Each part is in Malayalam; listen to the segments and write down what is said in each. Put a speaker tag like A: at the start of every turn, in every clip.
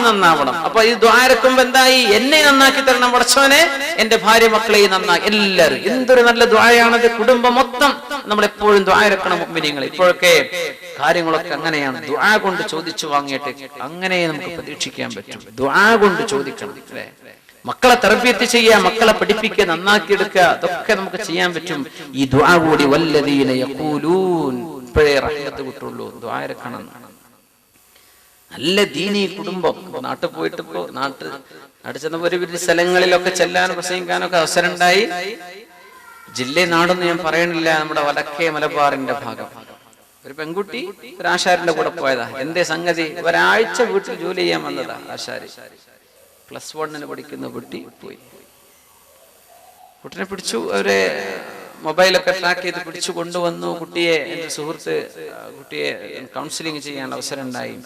A: നന്നാവണം. അപ്പൊ ഈ ദുആ ഇറക്കുമ്പോ എന്തായി? എന്നെ നന്നാക്കി തരണം പടച്ചോനെ, എന്റെ ഭാര്യ മക്കളെ നന്നായി. എല്ലാവരും എന്തൊരു നല്ല ദുആയാണത്. കുടുംബം മൊത്തം നമ്മൾ എപ്പോഴും ദുആ ഇറക്കണം മുഅ്മിനീങ്ങൾ. ഇപ്പോഴൊക്കെ കാര്യങ്ങളൊക്കെ അങ്ങനെയാണ്. ദുആ കൊണ്ട് ചോദിച്ചു വാങ്ങിയിട്ട് അങ്ങനെ നമുക്ക് പ്രതീക്ഷിക്കാൻ പറ്റും. ദുആ കൊണ്ട് ചോദിക്കണം അല്ലേ? മക്കളെ തർബിയത്ത് ചെയ്യുക, മക്കളെ പഠിപ്പിക്കുക, നന്നാക്കിയെടുക്കുക, അതൊക്കെ നമുക്ക് ചെയ്യാൻ പറ്റും ഈ ദുആ കൂടി. വല്ലദീന യഖൂലൂൻ, ഇപ്പോഴേ റഹ്മത്ത് കിട്ടുള്ളൂ. ദുആ ഇറക്കണം. നല്ല ദീനീ കുടുംബം. നാട്ടിൽ പോയിട്ട് ഇപ്പോ നാട്ടിൽ ചെന്നപ്പോ ഒരു സ്ഥലങ്ങളിലൊക്കെ ചെല്ലാനും പ്രസംഗിക്കാനൊക്കെ അവസരം ഉണ്ടായി. ജില്ലയും നാടൊന്നും ഞാൻ പറയണില്ല, നമ്മുടെ വടക്കേ മലബാറിന്റെ ഭാഗം. ഒരു പെൺകുട്ടി ഒരു ആശാരിന്റെ കൂടെ പോയതാ. എന്തേ സംഗതി? ഒരാഴ്ച വീട്ടിൽ ജോലി ചെയ്യാൻ വന്നതാ. ആശാരി +1 പഠിക്കുന്ന കുട്ടി പോയി. കുട്ടിനെ പിടിച്ചു, അവരെ മൊബൈലൊക്കെ ട്രാക്ക് ചെയ്ത് പിടിച്ചു കൊണ്ടുവന്നു. കുട്ടിയെ, എന്റെ സുഹൃത്ത് കുട്ടിയെ കൗൺസിലിംഗ് ചെയ്യാൻ അവസരം ഉണ്ടായി.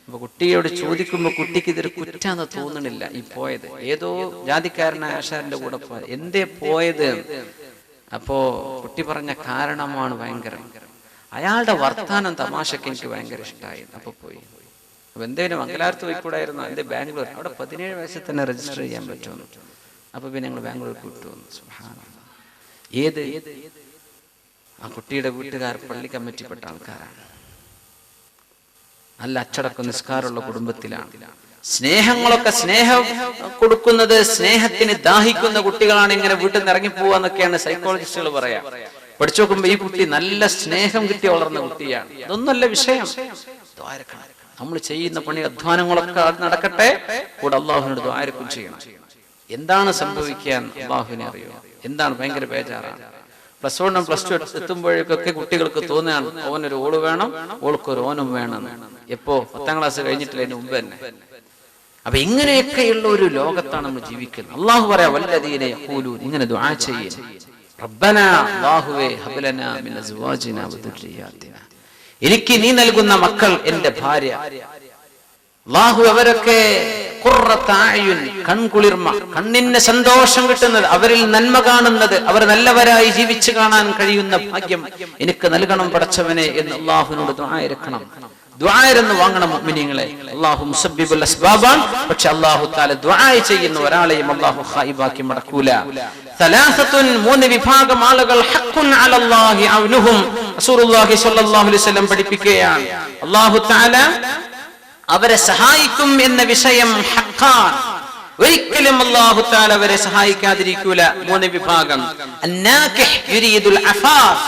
A: അപ്പൊ കുട്ടിയോട് ചോദിക്കുമ്പോ കുട്ടിക്ക് ഇതൊരു കുറ്റാന്ന് തോന്നണില്ല. ഈ പോയത് ഏതോ ജാതിക്കാരനായ ആശാരിന്റെ കൂടെ പോയത്. എന്തേ പോയത്? അപ്പോ കുട്ടി പറഞ്ഞ കാരണമാണ് ഭയങ്കരം. അയാളുടെ വർത്താനം തമാശക്ക് എനിക്ക് ഭയങ്കര ഇഷ്ടമായി. അപ്പൊ പോയി. അപ്പൊ എന്തേലും മംഗലാപുരത്ത് പോയിക്കൂടായിരുന്നു? എന്റെ ബാംഗ്ലൂർ, അവിടെ 17 വയസ്സിൽ തന്നെ രജിസ്റ്റർ ചെയ്യാൻ പറ്റുമെന്ന്. അപ്പൊ പിന്നെ ഞങ്ങൾ ബാംഗ്ലൂർക്ക് വിട്ടുവന്നു. സുബ്ഹാനല്ലാഹ്. ഏത് ആ കുട്ടിയുടെ വീട്ടുകാർ പള്ളി കമ്മിറ്റിപ്പെട്ട ആൾക്കാരാണ്. നല്ല അച്ചടക്കം നിസ്കാരമുള്ള കുടുംബത്തിലാണ്. സ്നേഹങ്ങളൊക്കെ, സ്നേഹം കൊടുക്കുന്നത്, സ്നേഹത്തിന് ദാഹിക്കുന്ന കുട്ടികളാണ് ഇങ്ങനെ വീട്ടിൽ നിന്ന് ഇറങ്ങിപ്പോവാന്നൊക്കെയാണ് സൈക്കോളജിസ്റ്റുകൾ പറയാ. പഠിച്ചു നോക്കുമ്പോ ഈ കുട്ടി നല്ല സ്നേഹം കിട്ടി വളർന്ന കുട്ടിയാണ്. അതൊന്നല്ല വിഷയം. നമ്മൾ ചെയ്യുന്ന പണി, അധ്വാനങ്ങളൊക്കെ നടക്കട്ടെ, കൂടെ അള്ളാഹുവിനോട് ദ്വാരക്കും ചെയ്യണം. എന്താണ് സംഭവിക്കാൻ അള്ളാഹുവിനെ അറിയോ? എന്താണ്? ഭയങ്കര ബേജാറാണ്. +1 +2 എത്തുമ്പോഴേക്കൊക്കെ കുട്ടികൾക്ക് തോന്നുകയാണ് ഓനൊരു ഓള് വേണം, ഓൾക്കൊരു ഓനും വേണം. എപ്പോ? 10ാം ക്ലാസ് കഴിഞ്ഞിട്ടില്ല, അതിന് മുമ്പ് തന്നെ. അപ്പൊ ഇങ്ങനെയൊക്കെയുള്ള ഒരു ലോകത്താണ് നമ്മൾ ജീവിക്കുന്നത്. അള്ളാഹു പറയാ വല്ലദീന യഖൂലൂൻ, ഇങ്ങനെ ദുആ ചെയ്യ്. റബ്ബനാ, അല്ലാഹുവേ, ഹബ് ലനാ മിൻ അസ്വാജിനാ വദുർരിയാതിനാ, എനിക്ക് നീ നൽകുന്ന മക്കൾ, എന്റെ ഭാര്യ, അല്ലാഹു അവരൊക്കെ ഖുർറത അയുൻ, കൺകുളിർമ, കണ്ണിന് സന്തോഷം കിട്ടുന്നത്, അവരിൽ നന്മ കാണുന്നത്, അവർ നല്ലവരായി ജീവിച്ചു കാണാൻ കഴിയുന്ന ഭാഗ്യം എനിക്ക് നൽകണം പടച്ചവനെ എന്ന് അല്ലാഹുവിനോട് ദുആ ഇറക്കണം. ദുആ ഇറന്ന് വാങ്ങണം മുഅ്മിനീങ്ങളെ. അല്ലാഹു മുസബ്ബിബുൽ അസ്ബാബാൻ. പക്ഷെ അല്ലാഹു തആല ദുആ ചെയ്യുന്ന ഒരാളെയും അല്ലാഹു ഖായിബാക്കി മടക്കൂല. സലാസത്തുൻ, 3 വിഭാഗം ആളുകൾ, ഹഖ്ഖുൻ അലല്ലാഹി ഔനുഹും, റസൂലുള്ളാഹി സ്വല്ലല്ലാഹു അലൈഹി വസല്ലം പഠിപ്പിക്കുകയാണ്. അല്ലാഹു തആല അവരെ സഹായിക്കും എന്ന വിഷയം ഹഖ്ഖാൻ. ഒരിക്കലും അല്ലാഹു തആല അവരെ സഹായിക്കാതിരിക്കൂല. 3 വിഭാഗം. അന്നാകിഹ് യുരീദുൽ അഫാഫ്,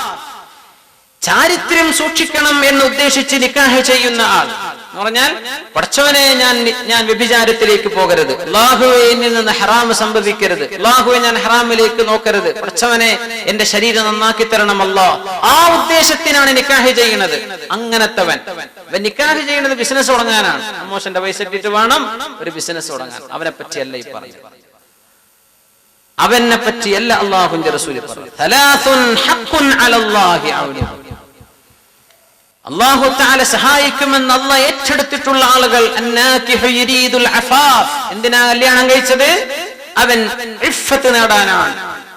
A: ചാരിത്രം സൂക്ഷിക്കണം എന്ന് ഉദ്ദേശിച്ച് നിക്കാഹ് ചെയ്യുന്ന ആൾ എന്ന് പറഞ്ഞാൽ, പടച്ചവനെ ഞാൻ വ്യഭിചാരത്തിലേക്ക് പോകരുത്, അല്ലാഹുവേ എന്നിൽ നിന്ന് ഹറാം സംഭവിക്കരുത്, അല്ലാഹുവേ ഞാൻ ഹറാമിലേക്ക് നോക്കരുത്, പടച്ചവനെ എന്റെ ശരീരം നന്നാക്കി തരണം അല്ലാഹ്, ആ ഉദ്ദേശത്തിനാണ് നിക്കാഹ് ചെയ്യുന്നത്. അങ്ങനത്തവൻ നിക്കാഹ് ചെയ്യുന്നത് ബിസിനസ് തുടങ്ങാനാണ്. അമ്മോശന്റെ പൈസ ഇട്ടിട്ട് വേണം ഒരു ബിസിനസ് തുടങ്ങാൻ. അവനെ പറ്റിയല്ല ഈ പറയുന്നത്. അവനെ പറ്റിയല്ല അല്ലാഹുവിന്റെ റസൂൽ പറഞ്ഞു. സലാസുൻ ഹഖ്ഖുൻ അലല്ലാഹി ഔനുഹു, അല്ലാഹു തആല സഹായിക്കുമെന്ന് അല്ലാഹ് ഏറ്റെടുത്തിട്ടുള്ള ആളുകൾ. അന്നാകിഹു യുരീദുൽ അഫാഫ്, എന്തിനാ കല്യാണം കഴിച്ചത്? അവൻ ഇഫ്ഫത്ത് നേടാനാണ്,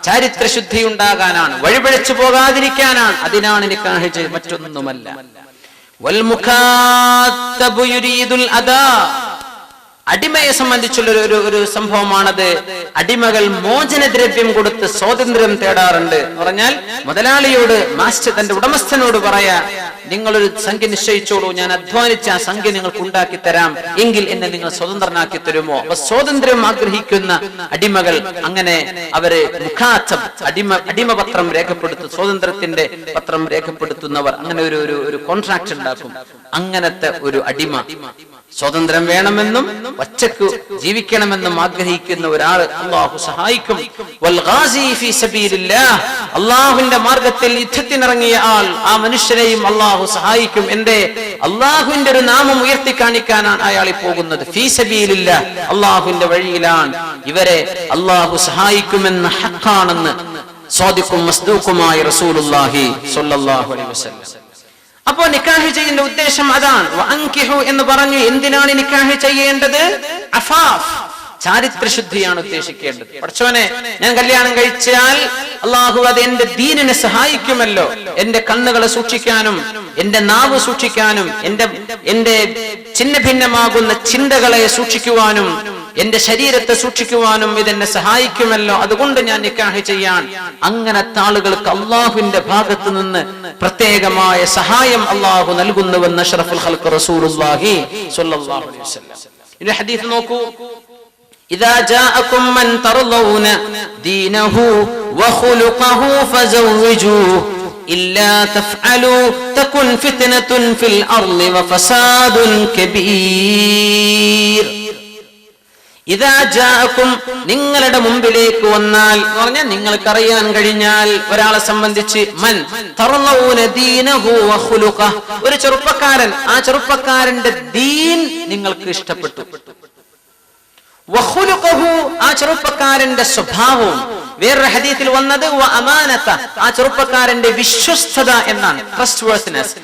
A: ചാരിത്രശുദ്ധി ഉണ്ടാകാനാണ്, വഴിപിഴച്ചു പോകാതിരിക്കാനാണ്. അതിനാണ് നിക്കാഹ് ചെയ്തത്, മറ്റൊന്നുമല്ല. വൽ മുഖാത്തബു യുരീദുൽ അദാ, അടിമയെ സംബന്ധിച്ചുള്ള ഒരു സംഭവമാണത്. അടിമകൾ മോചനദ്രവ്യം കൊടുത്ത് സ്വാതന്ത്ര്യം തേടാറുണ്ട്. എന്ന് പറഞ്ഞാൽ മുതലാളിയോട്, മാസ്റ്റർ തന്റെ ഉടമസ്ഥനോട് പറയാ, നിങ്ങളൊരു സംഖ്യ നിശ്ചയിച്ചോളൂ, ഞാൻ അധ്വാനിച്ച ആ സംഖ്യ നിങ്ങൾക്ക് ഉണ്ടാക്കി തരാം, എങ്കിൽ എന്നെ നിങ്ങൾ സ്വതന്ത്രനാക്കി തരുമോ? അപ്പൊ സ്വാതന്ത്ര്യം ആഗ്രഹിക്കുന്ന അടിമകൾ അങ്ങനെ അവര് മുഖാത്തബ്, അടിമ പത്രം രേഖപ്പെടുത്തും, സ്വാതന്ത്ര്യത്തിന്റെ പത്രം രേഖപ്പെടുത്തുന്നവർ അങ്ങനെ ഒരു കോൺട്രാക്ട് ഉണ്ടാക്കും. അങ്ങനത്തെ ഒരു അടിമ സ്വാതന്ത്ര്യം വേണമെന്നും ഒറ്റക്ക് ജീവിക്കണമെന്നും ആഗ്രഹിക്കുന്ന ഒരാൾ അല്ലാഹു സഹായിക്കും. വൽ ഗാസി ഫീ സബീലില്ലാഹ്, അല്ലാഹുവിന്റെ മാർഗ്ഗത്തിൽ യുദ്ധത്തിനിറങ്ങിയ ആൾ, ആ മനുഷ്യനെയും അല്ലാഹു സഹായിക്കും. എന്റെ അല്ലാഹുവിന്റെ ഒരു നാമം ഉയർത്തി കാണിക്കാനാണ് അയാൾ പോകുന്നത്. ഫീ സബീലില്ലാഹ്, അല്ലാഹുവിന്റെ വഴിയിലാണ്. ഇവരെ അല്ലാഹു സഹായിക്കുമെന്ന് ഹഖാണെന്ന് സ്വാദിഖും മസ്ദൂഖുമായ റസൂലുള്ളാഹി സ്വല്ലല്ലാഹു അലൈഹി വസല്ലം. അപ്പോ നിക്കാഹ് ചെയ്യുന്ന ഉദ്ദേശം അതാണ്. വഅൻകിഹു എന്ന് പറഞ്ഞു. എന്തിനാണ് നിക്കാഹ് ചെയ്യേണ്ടത്? അഫാഫ്, ചാരിത്രശുദ്ധിയാണ് ഉദ്ദേശിക്കേണ്ടത്. പടച്ചോനെ, ഞാൻ കല്യാണം കഴിച്ചാൽ അല്ലാഹു അത് എന്റെ ദീനിനെ സഹായിക്കുമല്ലോ, എന്റെ കണ്ണുകളെ സൂക്ഷിക്കാനും എന്റെ നാവ് സൂക്ഷിക്കാനും എന്റെ ഛിന്ന ഭിന്നമാകുന്ന ചിന്തകളെ സൂക്ഷിക്കുവാനും എന്റെ ശരീരത്തെ സൂക്ഷിക്കുവാനും ഇതെന്നെ സഹായിക്കുമല്ലോ, അതുകൊണ്ട് ഞാൻ നിക്കാഹ് ചെയ്യാൻ. അങ്ങനത്തെ ആളുകൾക്ക് അള്ളാഹുവിന്റെ ഭാഗത്ത് നിന്ന് പ്രത്യേകമായ സഹായം അള്ളാഹു നൽകുന്നുവെന്ന് അഷ്റഫുൽ ഖൽഖ് റസൂലുള്ളാഹി സ്വല്ലല്ലാഹു അലൈഹി വസല്ലം. ഈ ഹദീസ് നോക്കൂ, ഇദാ ജാഅകും മൻ തർളൗന ദീനഹു വഖുലുഖഹു ഫസവ്വിജൂഹു ഇല്ലാ തഫ്അലു തകുൻ ഫിത്നത്തുൻ ഫിൽ അർളി വഫസാദുൻ കബീർ. ഇദാ ജാഅകും, നിങ്ങളുടെ മുമ്പിലേക്ക് വന്നാൽ എന്ന് പറഞ്ഞാൽ നിങ്ങൾക്കറിയാൻ കഴിഞ്ഞാൽ ഒരാളെ സംബന്ധിച്ച്, മൻ തർളൗന ദീനഹു വഖുലുഖഹു, ഒരു ചെറുപ്പക്കാരൻ, ആ ചെറുപ്പക്കാരന്റെ ദീൻ നിങ്ങൾക്ക് ഇഷ്ടപ്പെട്ടു, വഖുലുഖഹു, ആ ചെറുപ്പക്കാരന്റെ സ്വഭാവവും. വേറൊരു ഹദീസിൽ വന്നത് വഅമാനത, ആ ചെറുപ്പക്കാരന്റെ വിശ്വസ്തത എന്നാണ്, ട്രസ്റ്റ്വർത്തിനെസ്.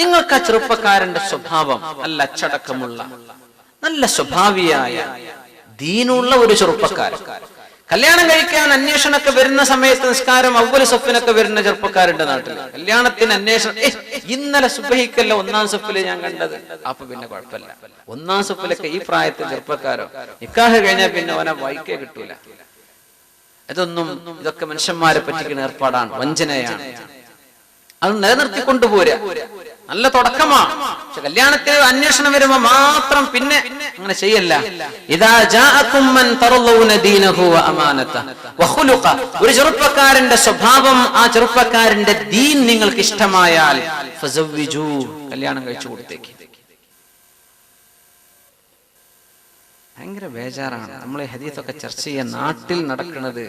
A: നിങ്ങൾക്ക് ആ ചെറുപ്പക്കാരന്റെ സ്വഭാവം നല്ല അച്ചടക്കമുള്ള, നല്ല സ്വഭാവിയായ, ദീനുള്ള ഒരു ചെറുപ്പക്കാരൻ. കല്യാണം കഴിക്കാൻ അന്വേഷണമൊക്കെ വരുന്ന സമയത്ത് നിസ്കാരം അവ്വല് സഫിനൊക്കെ വരുന്ന ചെറുപ്പക്കാരുണ്ട് നാട്ടിൽ. കല്യാണത്തിന് അന്വേഷണം, ഇന്നലെ സുബഹിക്കല്ല ഒന്നാം സഫില് ഞാൻ കണ്ടത്, അപ്പൊ പിന്നെ കുഴപ്പമില്ല. ഒന്നാം സഫിലൊക്കെ ഈ പ്രായത്തിൽ ചെറുപ്പക്കാരോ നിക്കാഹ് കഴിഞ്ഞാൽ പിന്നെ അവനെ വായിക്കേ കിട്ടൂല. ഇതൊക്കെ മനുഷ്യന്മാരെ പറ്റിക്കുന്ന ഏർപ്പാടാണ്, വഞ്ചനയാണ്. അത് നിലനിർത്തിക്കൊണ്ടുപോരാ, നല്ല തുടക്കമാണ്. പക്ഷെ കല്യാണത്തിൽ അന്വേഷണം വരുമ്പോ മാത്രം പിന്നെ അങ്ങനെ ചെയ്യല്ല. ഇദാ ജാഅകും മൻ തർളൗന ദീനഹു വഅമാനതഹു വഖുലുഖഹു, ഒരു ചെറുപ്പക്കാരന്റെ സ്വഭാവം, ആ ചെറുപ്പക്കാരന്റെ ദീൻ നിങ്ങൾക്ക് ഇഷ്ടമായാൽ ഫസവ്വിജൂ, കല്യാണം കഴിച്ചു കൊടുത്തേക്ക്. ഭയങ്കര ബേജാറാണ് നമ്മൾ ഈ ഹദീസൊക്കെ ചർച്ച ചെയ്യാൻ. നാട്ടിൽ നടക്കുന്നത്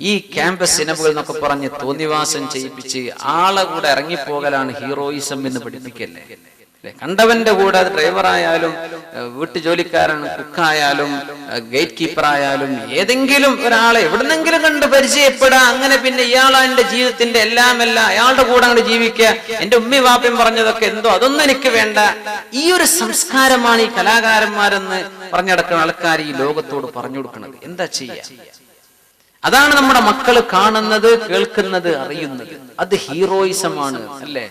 A: ഈ ക്യാമ്പസ് സിനബുകൾ എന്നൊക്കെ പറഞ്ഞ് തോന്നിവാസം ചെയ്യിപ്പിച്ച് ആളെ കൂടെ ഇറങ്ങിപ്പോകലാണ് ഹീറോയിസം എന്ന് പഠിപ്പിക്കല്ലേ. കണ്ടവന്റെ കൂടെ ഡ്രൈവറായാലും വീട്ടു ജോലിക്കാരൻ, കുക്കായാലും ഗേറ്റ് കീപ്പർ ആയാലും ഏതെങ്കിലും ഒരാളെ എവിടുന്നെങ്കിലും കണ്ട് പരിചയപ്പെടാ, അങ്ങനെ പിന്നെ ഇയാളാ എന്റെ ജീവിതത്തിന്റെ എല്ലാം അയാളുടെ കൂടെ അങ്ങോട്ട് ജീവിക്കുക. എന്റെ ഉമ്മി വാപ്പയും പറഞ്ഞതൊക്കെ എന്തോ അതൊന്നും എനിക്ക് വേണ്ട. ഈ ഒരു സംസ്കാരമാണ് ഈ കലാകാരന്മാരെന്ന് പറഞ്ഞടക്കുന്ന ആൾക്കാർ ഈ ലോകത്തോട് പറഞ്ഞു കൊടുക്കുന്നത്. എന്താ ചെയ്യാ? അതാണ് നമ്മുടെ മക്കള് കാണുന്നത്, കേൾക്കുന്നത്, അറിയുന്നത്. അത് ഹീറോയിസമാണ് അല്ലേ?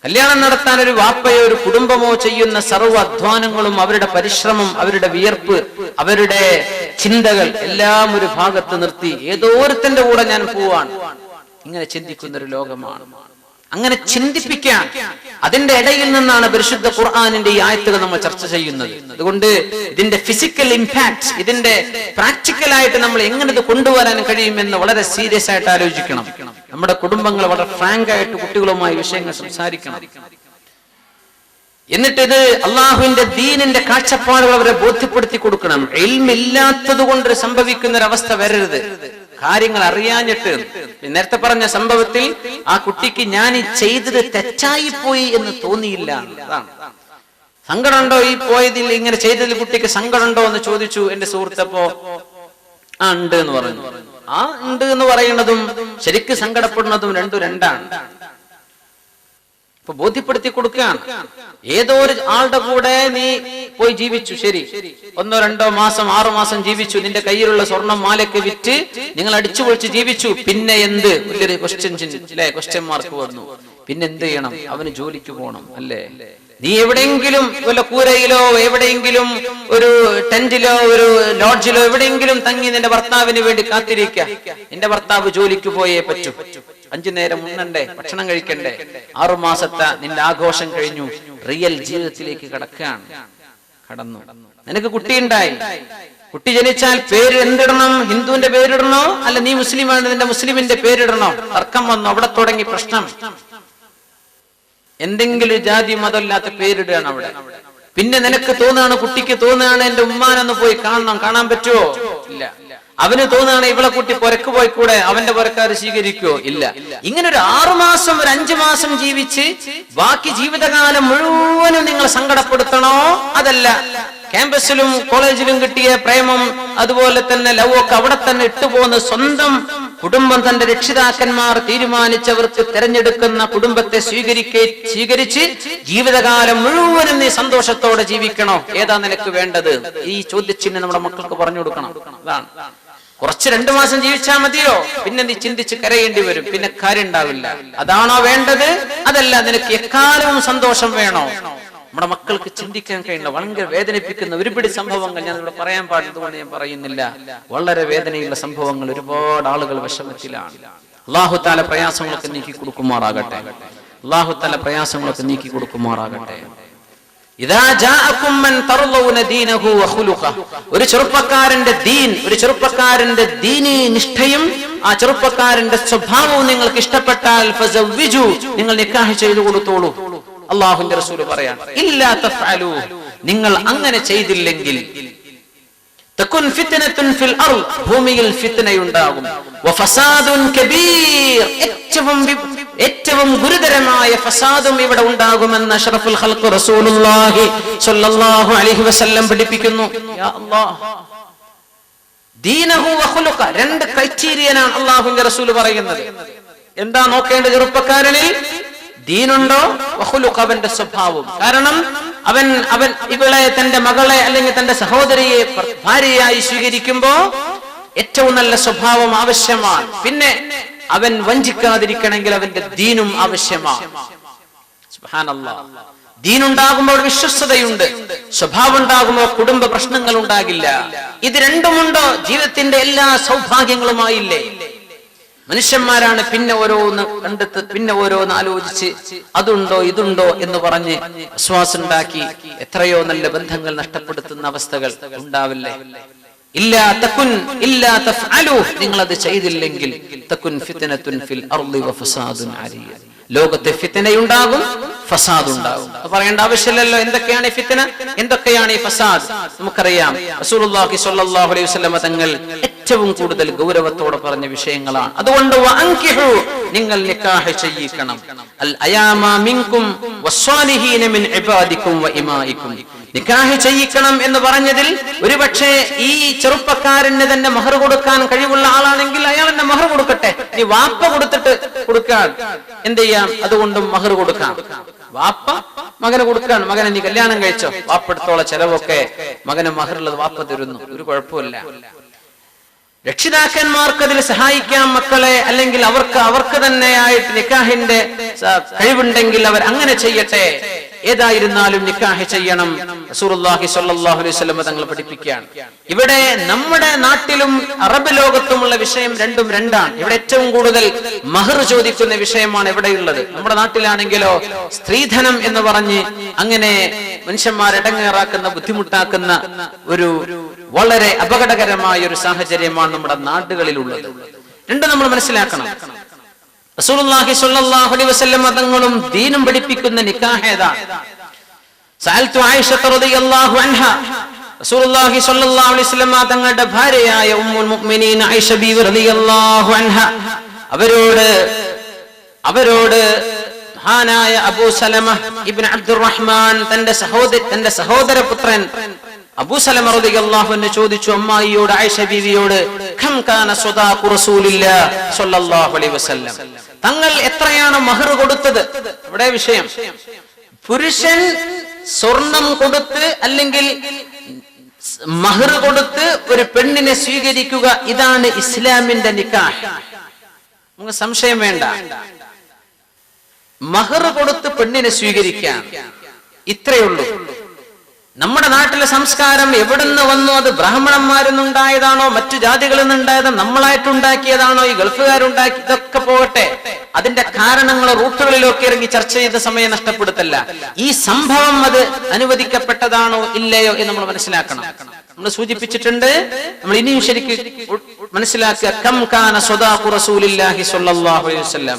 A: കല്യാണം നടത്താൻ ഒരു വാപ്പയോ ഒരു കുടുംബമോ ചെയ്യുന്ന സർവ്വ അധ്വാനങ്ങളും, അവരുടെ പരിശ്രമം, അവരുടെ വിയർപ്പ്, അവരുടെ ചിന്തകൾ എല്ലാം ഒരു ഭാഗത്ത് നിർത്തി ഏതോരത്തിന്റെ കൂടെ ഞാൻ പോവാൻ, ഇങ്ങനെ ചിന്തിക്കുന്ന ഒരു ലോകമാണ്. അങ്ങനെ ചിന്തിപ്പിക്കാൻ, അതിന്റെ ഇടയിൽ നിന്നാണ് പരിശുദ്ധ ഖുർആനിന്റെ ഈ ആയത്തുകൾ നമ്മൾ ചർച്ച ചെയ്യുന്നത്. അതുകൊണ്ട് ഇതിന്റെ ഫിസിക്കൽ ഇമ്പാക്ട്, ഇതിന്റെ പ്രാക്ടിക്കലായിട്ട് നമ്മൾ എങ്ങനെ ഇത് കൊണ്ടുവരാൻ കഴിയുമെന്ന് വളരെ സീരിയസ് ആയിട്ട് ആലോചിക്കണം. നമ്മുടെ കുടുംബങ്ങൾ വളരെ ഫ്രാങ്ക് ആയിട്ട് കുട്ടികളുമായി വിഷയങ്ങൾ സംസാരിക്കണം. എന്നിട്ട് ഇത് അള്ളാഹുവിന്റെ ദീനിന്റെ കാഴ്ചപ്പാടുകൾ അവരെ ബോധ്യപ്പെടുത്തി കൊടുക്കണം. ഇൽമില്ലാത്തത് കൊണ്ട് സംഭവിക്കുന്ന ഒരവസ്ഥ വരരുത്. കാര്യങ്ങൾ അറിയാഞ്ഞിട്ട്, നേരത്തെ പറഞ്ഞ സംഭവത്തിൽ ആ കുട്ടിക്ക് ഞാൻ ഈ ചെയ്തത് തെറ്റായി പോയി എന്ന് തോന്നിയില്ല. അതാണ് സങ്കടമുണ്ടോ ഈ പോയതിൽ, ഇങ്ങനെ ചെയ്തതിൽ കുട്ടിക്ക് സങ്കടമുണ്ടോ എന്ന് ചോദിച്ചു എന്റെ സുഹൃത്തപ്പോ. ആ ഉണ്ട് എന്ന് പറഞ്ഞു. ആ ഉണ്ട് എന്ന് പറയുന്നതും ശരിക്ക് സങ്കടപ്പെടുന്നതും രണ്ടാണ്. ഇപ്പൊ ബോധ്യപ്പെടുത്തി കൊടുക്കുകയാണ്. ഏതോ ഒരു ആളുടെ കൂടെ നീ പോയി ജീവിച്ചു, ശരി, 1 2 മാസം 6 മാസം ജീവിച്ചു, നിന്റെ കയ്യിലുള്ള സ്വർണം മാലയൊക്കെ വിറ്റ് നിങ്ങൾ അടിച്ചു പൊളിച്ച് ജീവിച്ചു. പിന്നെ എന്ത്? വലിയൊരു ക്വസ്റ്റ്യൻ മാർക്ക് വന്നു. പിന്നെ എന്ത് ചെയ്യണം? അവന് ജോലിക്ക് പോകണം അല്ലേ? നീ എവിടെയെങ്കിലും വല്ല കൂരയിലോ എവിടെയെങ്കിലും ഒരു ടെന്റിലോ ഒരു ലോഡ്ജിലോ എവിടെയെങ്കിലും തങ്ങി നിന്റെ ഭർത്താവിന് വേണ്ടി കാത്തിരിക്കുക. നിന്റെ ഭർത്താവ് ജോലിക്ക് പോയേ പറ്റൂ. 5 നേരം ഉണ്ണണ്ടേ, ഭക്ഷണം കഴിക്കണ്ടേ. 6 മാസത്തെ നിന്റെ ആഘോഷം കഴിഞ്ഞു, റിയൽ ജീവിതത്തിലേക്ക് കടന്നു. നിനക്ക് കുട്ടിയുണ്ടായി. കുട്ടി ജനിച്ചാൽ പേര് എന്തിടണം? ഹിന്ദുവിന്റെ പേരിടണോ അല്ല നീ മുസ്ലിമാണ് നിന്റെ മുസ്ലിമിന്റെ പേരിടണോ? തർക്കം വന്നു. അവിടെ തുടങ്ങി പ്രശ്നം. എന്തെങ്കിലും ജാതി മതമില്ലാത്ത പേരിടുകയാണ് അവിടെ. പിന്നെ നിനക്ക് തോന്നുകയാണ്, കുട്ടിക്ക് തോന്നുകയാണ് എന്റെ ഉമ്മാനൊന്ന് പോയി കാണാൻ പറ്റുമോ? ഇല്ല. അവന് തോന്നുകയാണ് ഇവളെ കുട്ടി പുരക്ക് പോയിക്കൂടെ, അവന്റെ പുരക്കാർ സ്വീകരിക്കുവോ? ഇല്ല. ഇങ്ങനെ ഒരു 6 മാസം ഒരു 5 മാസം ജീവിച്ച് ബാക്കി ജീവിതകാലം മുഴുവനും നിങ്ങൾ സങ്കടപ്പെടുത്തണോ? അതല്ല. ക്യാമ്പസിലും കോളേജിലും കിട്ടിയ പ്രേമം, അതുപോലെ തന്നെ ലവ് ഒക്കെ അവിടെ തന്നെ ഇട്ടുപോകുന്ന സ്വന്തം കുടുംബം, തന്റെ രക്ഷിതാക്കന്മാർ തീരുമാനിച്ചവർക്ക് തിരഞ്ഞെടുക്കുന്ന കുടുംബത്തെ സ്വീകരിച്ച് ജീവിതകാലം മുഴുവനും നീ സന്തോഷത്തോടെ ജീവിക്കണോ? ഏതാ നിനക്ക് വേണ്ടത്? ഈ ചോദ്യചിഹ്നം നമ്മുടെ മക്കൾക്ക് പറഞ്ഞു കൊടുക്കണം. അതാണ് കുറച്ച് 2 മാസം ജീവിച്ചാൽ മതിയോ? പിന്നെ നീ ചിന്തിച്ച് കരയേണ്ടി വരും, പിന്നെ കാര്യം ഉണ്ടാവില്ല. അതാണോ വേണ്ടത്? അതല്ല, നിനക്ക് എക്കാലവും സന്തോഷം വേണോ? നമ്മുടെ മക്കൾക്ക് ചിന്തിക്കാൻ കഴിയുന്ന വളരെ വേദനിപ്പിക്കുന്ന ഒരുപിടി സംഭവങ്ങൾ ഞാൻ ഇവിടെ പറയാൻ പാടുന്നതുകൊണ്ട് ഞാൻ പറയുന്നില്ല. വളരെ വേദനയുള്ള സംഭവങ്ങൾ, ഒരുപാട് ആളുകൾ വിഷമത്തിലാണ്. അല്ലാഹു തആല പ്രയാസങ്ങളൊക്കെ നീക്കി കൊടുക്കുമാറാകട്ടെ. അല്ലാഹു തആല പ്രയാസങ്ങളൊക്കെ നീക്കി കൊടുക്കുമാറാകട്ടെ. ഇദാ ജാഅകും മൻ തർളൗന ദീനഹു വഖുലുഖഹു, ഒരു ചെറുപ്പക്കാരന്റെ ദീനി നിഷ്ഠയും ആ ചെറുപ്പക്കാരന്റെ സ്വഭാവവും നിങ്ങൾക്ക് ഇഷ്ടപ്പെട്ടാൽ ഫസവ്വിജു, നിങ്ങൾ നിക്കാഹ് ചെയ്തു കൊടുത്തോളൂ. അല്ലാഹുവിന്റെ റസൂൽ പറയാണ്, ഇല്ലാ തഫഅലു, നിങ്ങൾ അങ്ങനെ ചെയ്തില്ലെങ്കിൽ തകുൻ ഫിത്നത്തുൻ ഫിൽ അർദ്, ഭൂമിയിൽ ഫിത്നയുണ്ടാകും, വഫസാദുൻ കബീർ, ഏറ്റവും ഗുരുതരമായ ഫസാദും ഇവിടെ ഉണ്ടാകുമെന്ന് അഷ്റഫുൽ ഖൽഖ് റസൂലുള്ളാഹി സ്വല്ലല്ലാഹു അലൈഹി വസല്ലം പഠിപ്പിക്കുന്നു. യാ അല്ലാഹ്, ദീനഹു വഖുലുഖ, 2 ക്രൈറ്റീരിയനാണ് അല്ലാഹുവിന്റെ റസൂൽ പറയുന്നത്. എന്താ നോക്കേണ്ടത് ചെറുപ്പക്കാരനിൽ? ദീനുണ്ടോ, വഖുലുഖ, അവന്റെ സ്വഭാവം. കാരണം അവൻ ഇവളെ, തന്റെ മകളെ അല്ലെങ്കിൽ തന്റെ സഹോദരിയെ ഭാര്യയായി സ്വീകരിക്കുമ്പോ ഏറ്റവും നല്ല സ്വഭാവം ആവശ്യമാണ്. പിന്നെ അവൻ വഞ്ചിക്കാതിരിക്കണമെങ്കിൽ അവന്റെ ദീനും ആവശ്യമാണ്. സുബ്ഹാനല്ലാഹ്, ദീനുണ്ടാകുമ്പോൾ വിശ്വസ്തതയുണ്ട്, സ്വഭാവം ഉണ്ടാകുമ്പോൾ കുടുംബ പ്രശ്നങ്ങൾ ഉണ്ടാകില്ല. ഇത് രണ്ടുമുണ്ടോ ജീവിതത്തിന്റെ എല്ലാ സൗഭാഗ്യങ്ങളുമായില്ലേ? മനുഷ്യന്മാരാണ് പിന്നെ ഓരോന്ന് കണ്ടെത്ത്, പിന്നെ ഓരോന്ന് ആലോചിച്ച് അതുണ്ടോ ഇതുണ്ടോ എന്ന് പറഞ്ഞ് വിശ്വാസം ഉണ്ടാക്കി എത്രയോ നല്ല ബന്ധങ്ങൾ നഷ്ടപ്പെടുത്തുന്ന അവസ്ഥകൾ ഉണ്ടാവില്ലേ? ഇല്ലാ തകുൻ ഇല്ലാ തഫഅലു, നിങ്ങൾ അത് ചെയ്തില്ലെങ്കിൽ തകുൻ ഫിത്നത്തുൻ ഫിൽ അർളി വഫസാദുൻ അരിയ, ലോകത്തെ ഫിത്നയുണ്ടാകും, ഫസാദ് ഉണ്ടാകും. പറയേണ്ട ആവശ്യമില്ലല്ലോ എന്തൊക്കെയാണ് ഈ ഫിത്ന, എന്തൊക്കെയാണ് ഈ ഫസാദ്. നമുക്കറിയാം റസൂലുള്ളാഹി സ്വല്ലല്ലാഹു അലൈഹി വസല്ലം തങ്ങൾ ഏറ്റവും കൂടുതൽ ഗൗരവത്തോടെ പറഞ്ഞ വിഷയങ്ങളാണ്. അതുകൊണ്ട് വഅൻകിഹു, നിങ്ങൾ നിക്കാഹ് ചെയ്യിക്കണം. അൽ അയാമ മിൻകും വസ്സാലിഹീന മിൻ ഇബാദിക്കും വഇമാഇക്കും, നിക്കാഹ് ചെയ്യിക്കണം എന്ന് പറഞ്ഞതിൽ ഒരുപക്ഷെ ഈ ചെറുപ്പക്കാരന് തന്നെ മഹർ കൊടുക്കാൻ കഴിവുള്ള ആളാണെങ്കിൽ അയാൾ തന്നെ മഹർ കൊടുക്കട്ടെ. നീ വാപ്പ കൊടുത്തിട്ട് കൊടുക്കാൻ എന്ത് ചെയ്യാം? അതുകൊണ്ടും മഹർ കൊടുക്കാം. വാപ്പ മകന് കൊടുക്കാൻ, മകനെ നീ കല്യാണം കഴിച്ചോ, വാപ്പെടുത്തോളം ചെലവൊക്കെ മകന് മഹറുള്ളത് വാപ്പ തരുന്നു, ഒരു കുഴപ്പമില്ല. രക്ഷിതാക്കന്മാർക്ക് അതിൽ സഹായിക്കാം മക്കളെ, അല്ലെങ്കിൽ അവർക്ക് തന്നെയായിട്ട് നിക്കാഹിന്റെ കഴിവുണ്ടെങ്കിൽ അവർ അങ്ങനെ ചെയ്യട്ടെ. ഏതായിരുന്നാലും നിക്കാഹ് ചെയ്യണം. റസൂലുള്ളാഹി സ്വല്ലല്ലാഹു അലൈഹി വസല്ലം തങ്ങൾ പഠിപ്പിക്കുകയാണ്. ഇവിടെ നമ്മുടെ നാട്ടിലും അറബ് ലോകത്തുമുള്ള വിഷയം രണ്ടും രണ്ടാണ്. ഇവിടെ ഏറ്റവും കൂടുതൽ മഹർ ചോദിക്കുന്ന വിഷയമാണ് ഇവിടെയുള്ളത്. നമ്മുടെ നാട്ടിലാണെങ്കിലോ സ്ത്രീധനം എന്ന് പറഞ്ഞ് അങ്ങനെ മനുഷ്യന്മാരടങ്ങേറാക്കുന്ന, ബുദ്ധിമുട്ടാക്കുന്ന ഒരു വളരെ അപകടകരമായ ഒരു സാഹചര്യമാണ് നമ്മുടെ നാടുകളിലുള്ളത്. രണ്ടും നമ്മൾ മനസ്സിലാക്കണം. റസൂലുള്ളാഹി സ്വല്ലല്ലാഹു അലൈഹി വസല്ലം തങ്ങളും ദീനും പഠിപ്പിക്കുന്ന നിക്കാഹ് ഏതാണ്? സഅൽതു ആയിഷ റളിയല്ലാഹു അൻഹ, റസൂലുള്ളാഹി സ്വല്ലല്ലാഹു അലൈഹി വസല്ലം തങ്ങളുടെ ഭാര്യയായ ഉമ്മുൽ മുഅ്മിനീൻ ആയിഷ ബീവി റളിയല്ലാഹു അൻഹ അവരോട് മഹാനായ അബൂ സലമ ഇബ്നു അബ്ദുറഹ്മാൻ തന്റെ സഹോദരപുത്രൻ അബൂ സലമ റളിയല്ലാഹു അൻഹു ചോദിച്ചു അമ്മായിയോട്, ആയിഷ ബീവിയോട്, കം കാന സ്വദാഖു റസൂലില്ലാഹി സ്വല്ലല്ലാഹു അലൈഹി വസല്ലം, തങ്ങൾ എത്രയാണ് മഹർ കൊടുത്തത്? ഇവിടെ വിഷയം, പുരുഷൻ സ്വർണം കൊടുത്ത് അല്ലെങ്കിൽ മഹർ കൊടുത്ത് ഒരു പെണ്ണിനെ സ്വീകരിക്കുക, ഇതാണ് ഇസ്ലാമിന്റെ നിക്കാഹ്. നമുക്ക് സംശയം വേണ്ട, മഹർ കൊടുത്ത് പെണ്ണിനെ സ്വീകരിക്കാൻ, ഇത്രയുള്ളൂ. നമ്മുടെ നാട്ടിലെ സംസ്കാരം എവിടുന്ന് വന്നു? അത് ബ്രാഹ്മണന്മാരിൽ നിന്നുണ്ടായതാണോ, മറ്റു ജാതികളിൽ നിന്നുണ്ടായതോ, നമ്മളായിട്ടുണ്ടാക്കിയതാണോ, ഈ ഗൾഫുകാരുണ്ടാക്കി? ഇതൊക്കെ പോകട്ടെ, അതിന്റെ കാരണങ്ങൾ റൂട്ടുകളിലൊക്കെ ഇറങ്ങി ചർച്ച ചെയ്ത സമയം നഷ്ടപ്പെടുത്തല്ല. ഈ സംഭവം അത് അനുവദിക്കപ്പെട്ടതാണോ ഇല്ലയോ എന്ന് നമ്മൾ മനസ്സിലാക്കണം. നമ്മൾ സൂചിപ്പിച്ചിട്ടുണ്ട്, നമ്മൾ ഇനിയും ശരിക്ക് മനസ്സിലാക്കുക. കം കാന സ്വദാഖു റസൂലില്ലാഹി സ്വല്ലല്ലാഹു അലൈഹി വസല്ലം,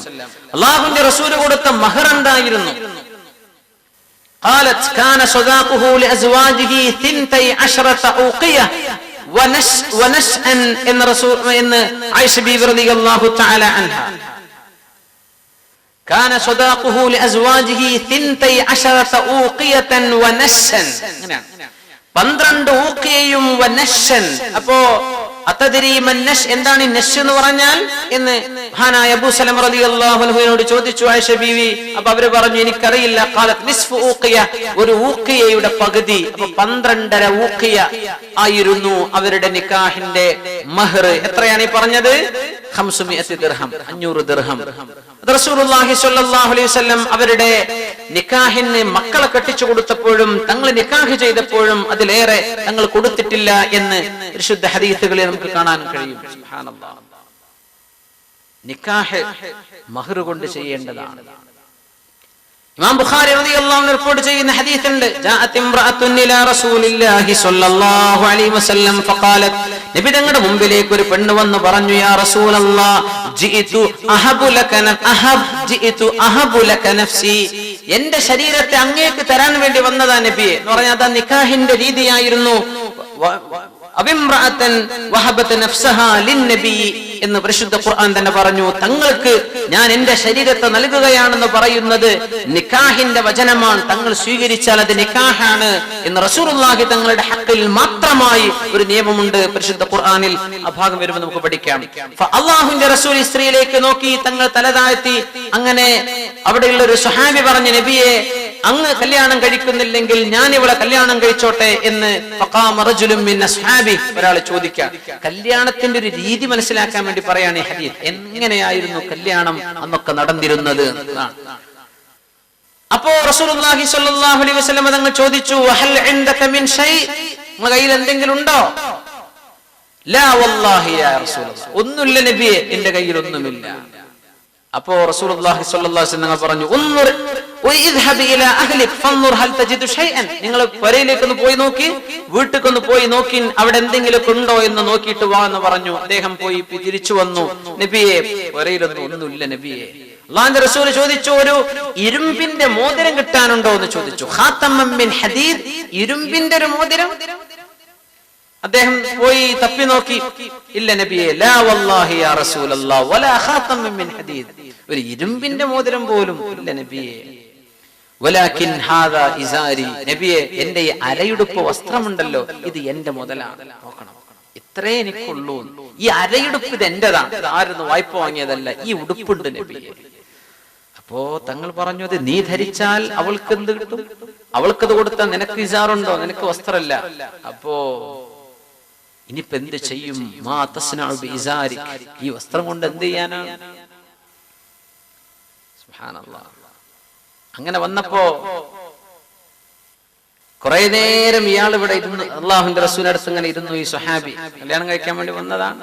A: അല്ലാഹുവിന്റെ റസൂൽ കൊടുത്ത മഹർ എന്തായിരുന്നു? قالت كان صداقه لأزواجه 12 أوقية ونسأا إن رسول إن عائشة بيبي رضي الله تعالى عنها كان صداقه لأزواجه 12 أوقية ونسا 12 ഊഖിയയും വനശൻ. അപ്പോ അതദ്രി മൻ നശ്, എന്താണ് നശ് എന്ന് പറഞ്ഞാൽ എന്ന് മഹാനായ അബൂ സലമ റളിയല്ലാഹു അൻഹുവിനോട് ചോദിച്ചു ആയിഷ ബീവി. അപ്പൊ അവര് പറഞ്ഞു എനിക്കറിയില്ല. ഖാലത് നിസ്ഫു ഊഖിയ, ഒരു ഊഖിയയുടെ പകുതി. അപ്പൊ 12.5 ഊഖിയ ആയിരുന്നു അവരുടെ നിക്കാഹിന്റെ മഹർ. എത്രയാണ് ഈ പറഞ്ഞത്? 500 ദിർഹം, 500 ദിർഹം. റസൂലുള്ളാഹി സ്വല്ലല്ലാഹു അലൈഹി വസല്ലം അവരുടെ നിക്കാഹിന് മക്കളെ കെട്ടിച്ചു കൊടുത്തപ്പോഴും തങ്ങൾ നിക്കാഹ് ചെയ്തപ്പോഴും അതിലേറെ തങ്ങൾ കൊടുത്തിട്ടില്ല എന്ന് പരിശുദ്ധ ഹദീസുകളിൽ നമുക്ക് കാണാൻ കഴിയും. സുബ്ഹാനല്ലാഹ്. നിക്കാഹ് മഹർ കൊണ്ട് ചെയ്യേണ്ടതാണ്. ഇമാം ബുഖാരി റളിയല്ലാഹു അൻഹു റിപ്പോർട്ട് ചെയ്യുന്ന ഹദീസ് ഉണ്ട്. ജാഅത് ഇംറഅത്തുൻ ഇലാ റസൂലില്ലാഹി സ്വല്ലല്ലാഹു അലൈഹി വസല്ലം ഫഖാലത്, നബി തങ്ങളുടെ മുമ്പിലേക്ക് ഒരു പെണ്ണ് വന്നു പറഞ്ഞു, യാ റസൂലല്ലാഹ് ജിഇതു അഹബു ലക നഫ്സി, എന്റെ ശരീരത്തെ അങ്ങേക്ക് തരാൻ വേണ്ടി വന്നതാ നബിയെ എന്ന് പറഞ്ഞാൽ അതാ നിക്കാഹിന്റെ രീതിയായിരുന്നു. അബിംറഅതൻ വഹബത നഫ്സഹാ ലിന്നബി എന്ന് പരിശുദ്ധ ഖുർആൻ തന്നെ പറഞ്ഞു. തങ്ങൾക്ക് ഞാൻ എന്റെ ശരീരത്തെ നൽകുകയാണെന്ന് പറയുന്നത് നിക്കാഹിന്റെ വചനമാണ്. തങ്ങൾ സ്വീകരിച്ചാൽ അത് നിക്കാഹാണ് എന്ന് റസൂലുള്ളാഹി തങ്ങളുടെ ഹഖിൽ മാത്രമായി ഒരു നിയമമുണ്ട് പരിശുദ്ധ ഖുർആനിൽ. ആ ഭാഗം വരുമ്പോൾ നമുക്ക് പഠിക്കാം. അല്ലാഹുവിന്റെ റസൂൽ സ്ത്രീയിലേക്ക് നോക്കി, തങ്ങൾ തലതാഴ്ത്തി. അങ്ങനെ അവിടെയുള്ള ഒരു സ്വഹാബി പറഞ്ഞു, നബിയെ അങ്ങ് കല്യാണം കഴിക്കുന്നില്ലെങ്കിൽ ഞാൻ ഇവളെ കല്യാണം കഴിച്ചോട്ടെ എന്ന്. ഫഖാമ റജുലുൻ മിൻ അസ്ഹാബി, ഒരാൾ ചോദിക്കാം. കല്യാണത്തിന്റെ ഒരു രീതി മനസ്സിലാക്കാൻ വേണ്ടി പറയാണ് ഈ ഹദീസ്. എങ്ങനെയായിരുന്നു കല്യാണം അന്നൊക്കെ നടന്നിരുന്നത്? അപ്പോ റസൂലുള്ളാഹി സ്വല്ലല്ലാഹു അലൈഹി വസല്ലം തങ്ങൾ ചോദിച്ചു, വഹൽ ഇൻദക മിൻ ഷൈ, നിങ്ങളുടെ കയ്യിൽ എന്തെങ്കിലും ഉണ്ടോ? ലാ വല്ലാഹി യാ റസൂലല്ലാഹ്, ഒന്നുമില്ല നബിയെ, എന്റെ കയ്യിൽ ഒന്നുമില്ല. അപ്പോ റസൂലുള്ളാഹി സ്വല്ലല്ലാഹു അലൈഹി വസല്ലം പറഞ്ഞു, ഉൻദുർ വഇദ്ഹബ് ഇലാ അഹ്ലിക ഫൻദുർ ഹൽ തജിദു ഷൈഅൻ, നിങ്ങൾ വരയിലേക്ക് ഒന്ന് പോയി നോക്കി, വീട്ടിലേക്കൊന്ന് പോയി നോക്കി അവിടെ എന്തെങ്കിലും ഉണ്ടോ എന്ന് നോക്കിയിട്ട് വാ എന്ന് പറഞ്ഞു. അദ്ദേഹം പോയി തിരിച്ചു വന്നു. നബിയെ ഒന്നുമില്ല നബിയെ. അല്ലാഹുവിന്റെ റസൂൽ ചോദിച്ചു, ഒരു ഇരുമ്പിന്റെ മോതിരം കിട്ടാനുണ്ടോ എന്ന് ചോദിച്ചു. ഖാതമൻ മിൻ ഹദീദ്, ഇരുമ്പിന്റെ ഒരു മോതിരം. അദ്ദേഹം പോയി തപ്പി നോക്കി, ഇല്ല നബിയെ. ലാ വല്ലാഹി യാ റസൂലല്ലാഹ് വലാ ഖാതമൻ മിൻ ഹദീദ്, ഒരു ഇരുമ്പിന്റെ മോതിരം പോലും ഇല്ല നബിയെ. വലാകിൻ ഹാദാ ഇസാരി, നബിയെ എന്റെ ഈ അരയുടുപ്പ് വസ്ത്രമുണ്ടല്ലോ ഇത് എന്റെ മുതലാണ്, നോക്കണം, ഇത്രേ എനിക്കുള്ളൂ. ഈ അരയുടുപ്പ് ഇത് എന്റേതാണ്, ഇത് ആരെന്ന് വായ്പ വാങ്ങിയതല്ല, ഈ ഉടുപ്പുണ്ട് നബിയെ. അപ്പോ തങ്ങൾ പറഞ്ഞു, അത് നീ ധരിച്ചാൽ അവൾക്ക് എന്ത് കിട്ടും? അവൾക്കത് കൊടുത്താൽ നിനക്ക് ഇസാറുണ്ടോ? നിനക്ക് വസ്ത്രമല്ല. അപ്പോ ഇനിയിപ്പോ എന്ത് ചെയ്യും? മാ തസ്നഉ ബിഇസാരി, ഈ വസ്ത്രം കൊണ്ട് എന്ത് ചെയ്യാനാണ്? സുബ്ഹാനല്ലാഹ്. അങ്ങനെ വന്നപ്പോ കുറെ നേരം ഇയാൾ ഇവിടെ ഇരുന്നു, അള്ളാഹുവിന്റെ റസൂലിന്റെ അടുത്ത് ഇങ്ങനെ ഇരുന്നു. ഈ സ്വഹാബി കല്യാണം കഴിക്കാൻ വേണ്ടി വന്നതാണ്,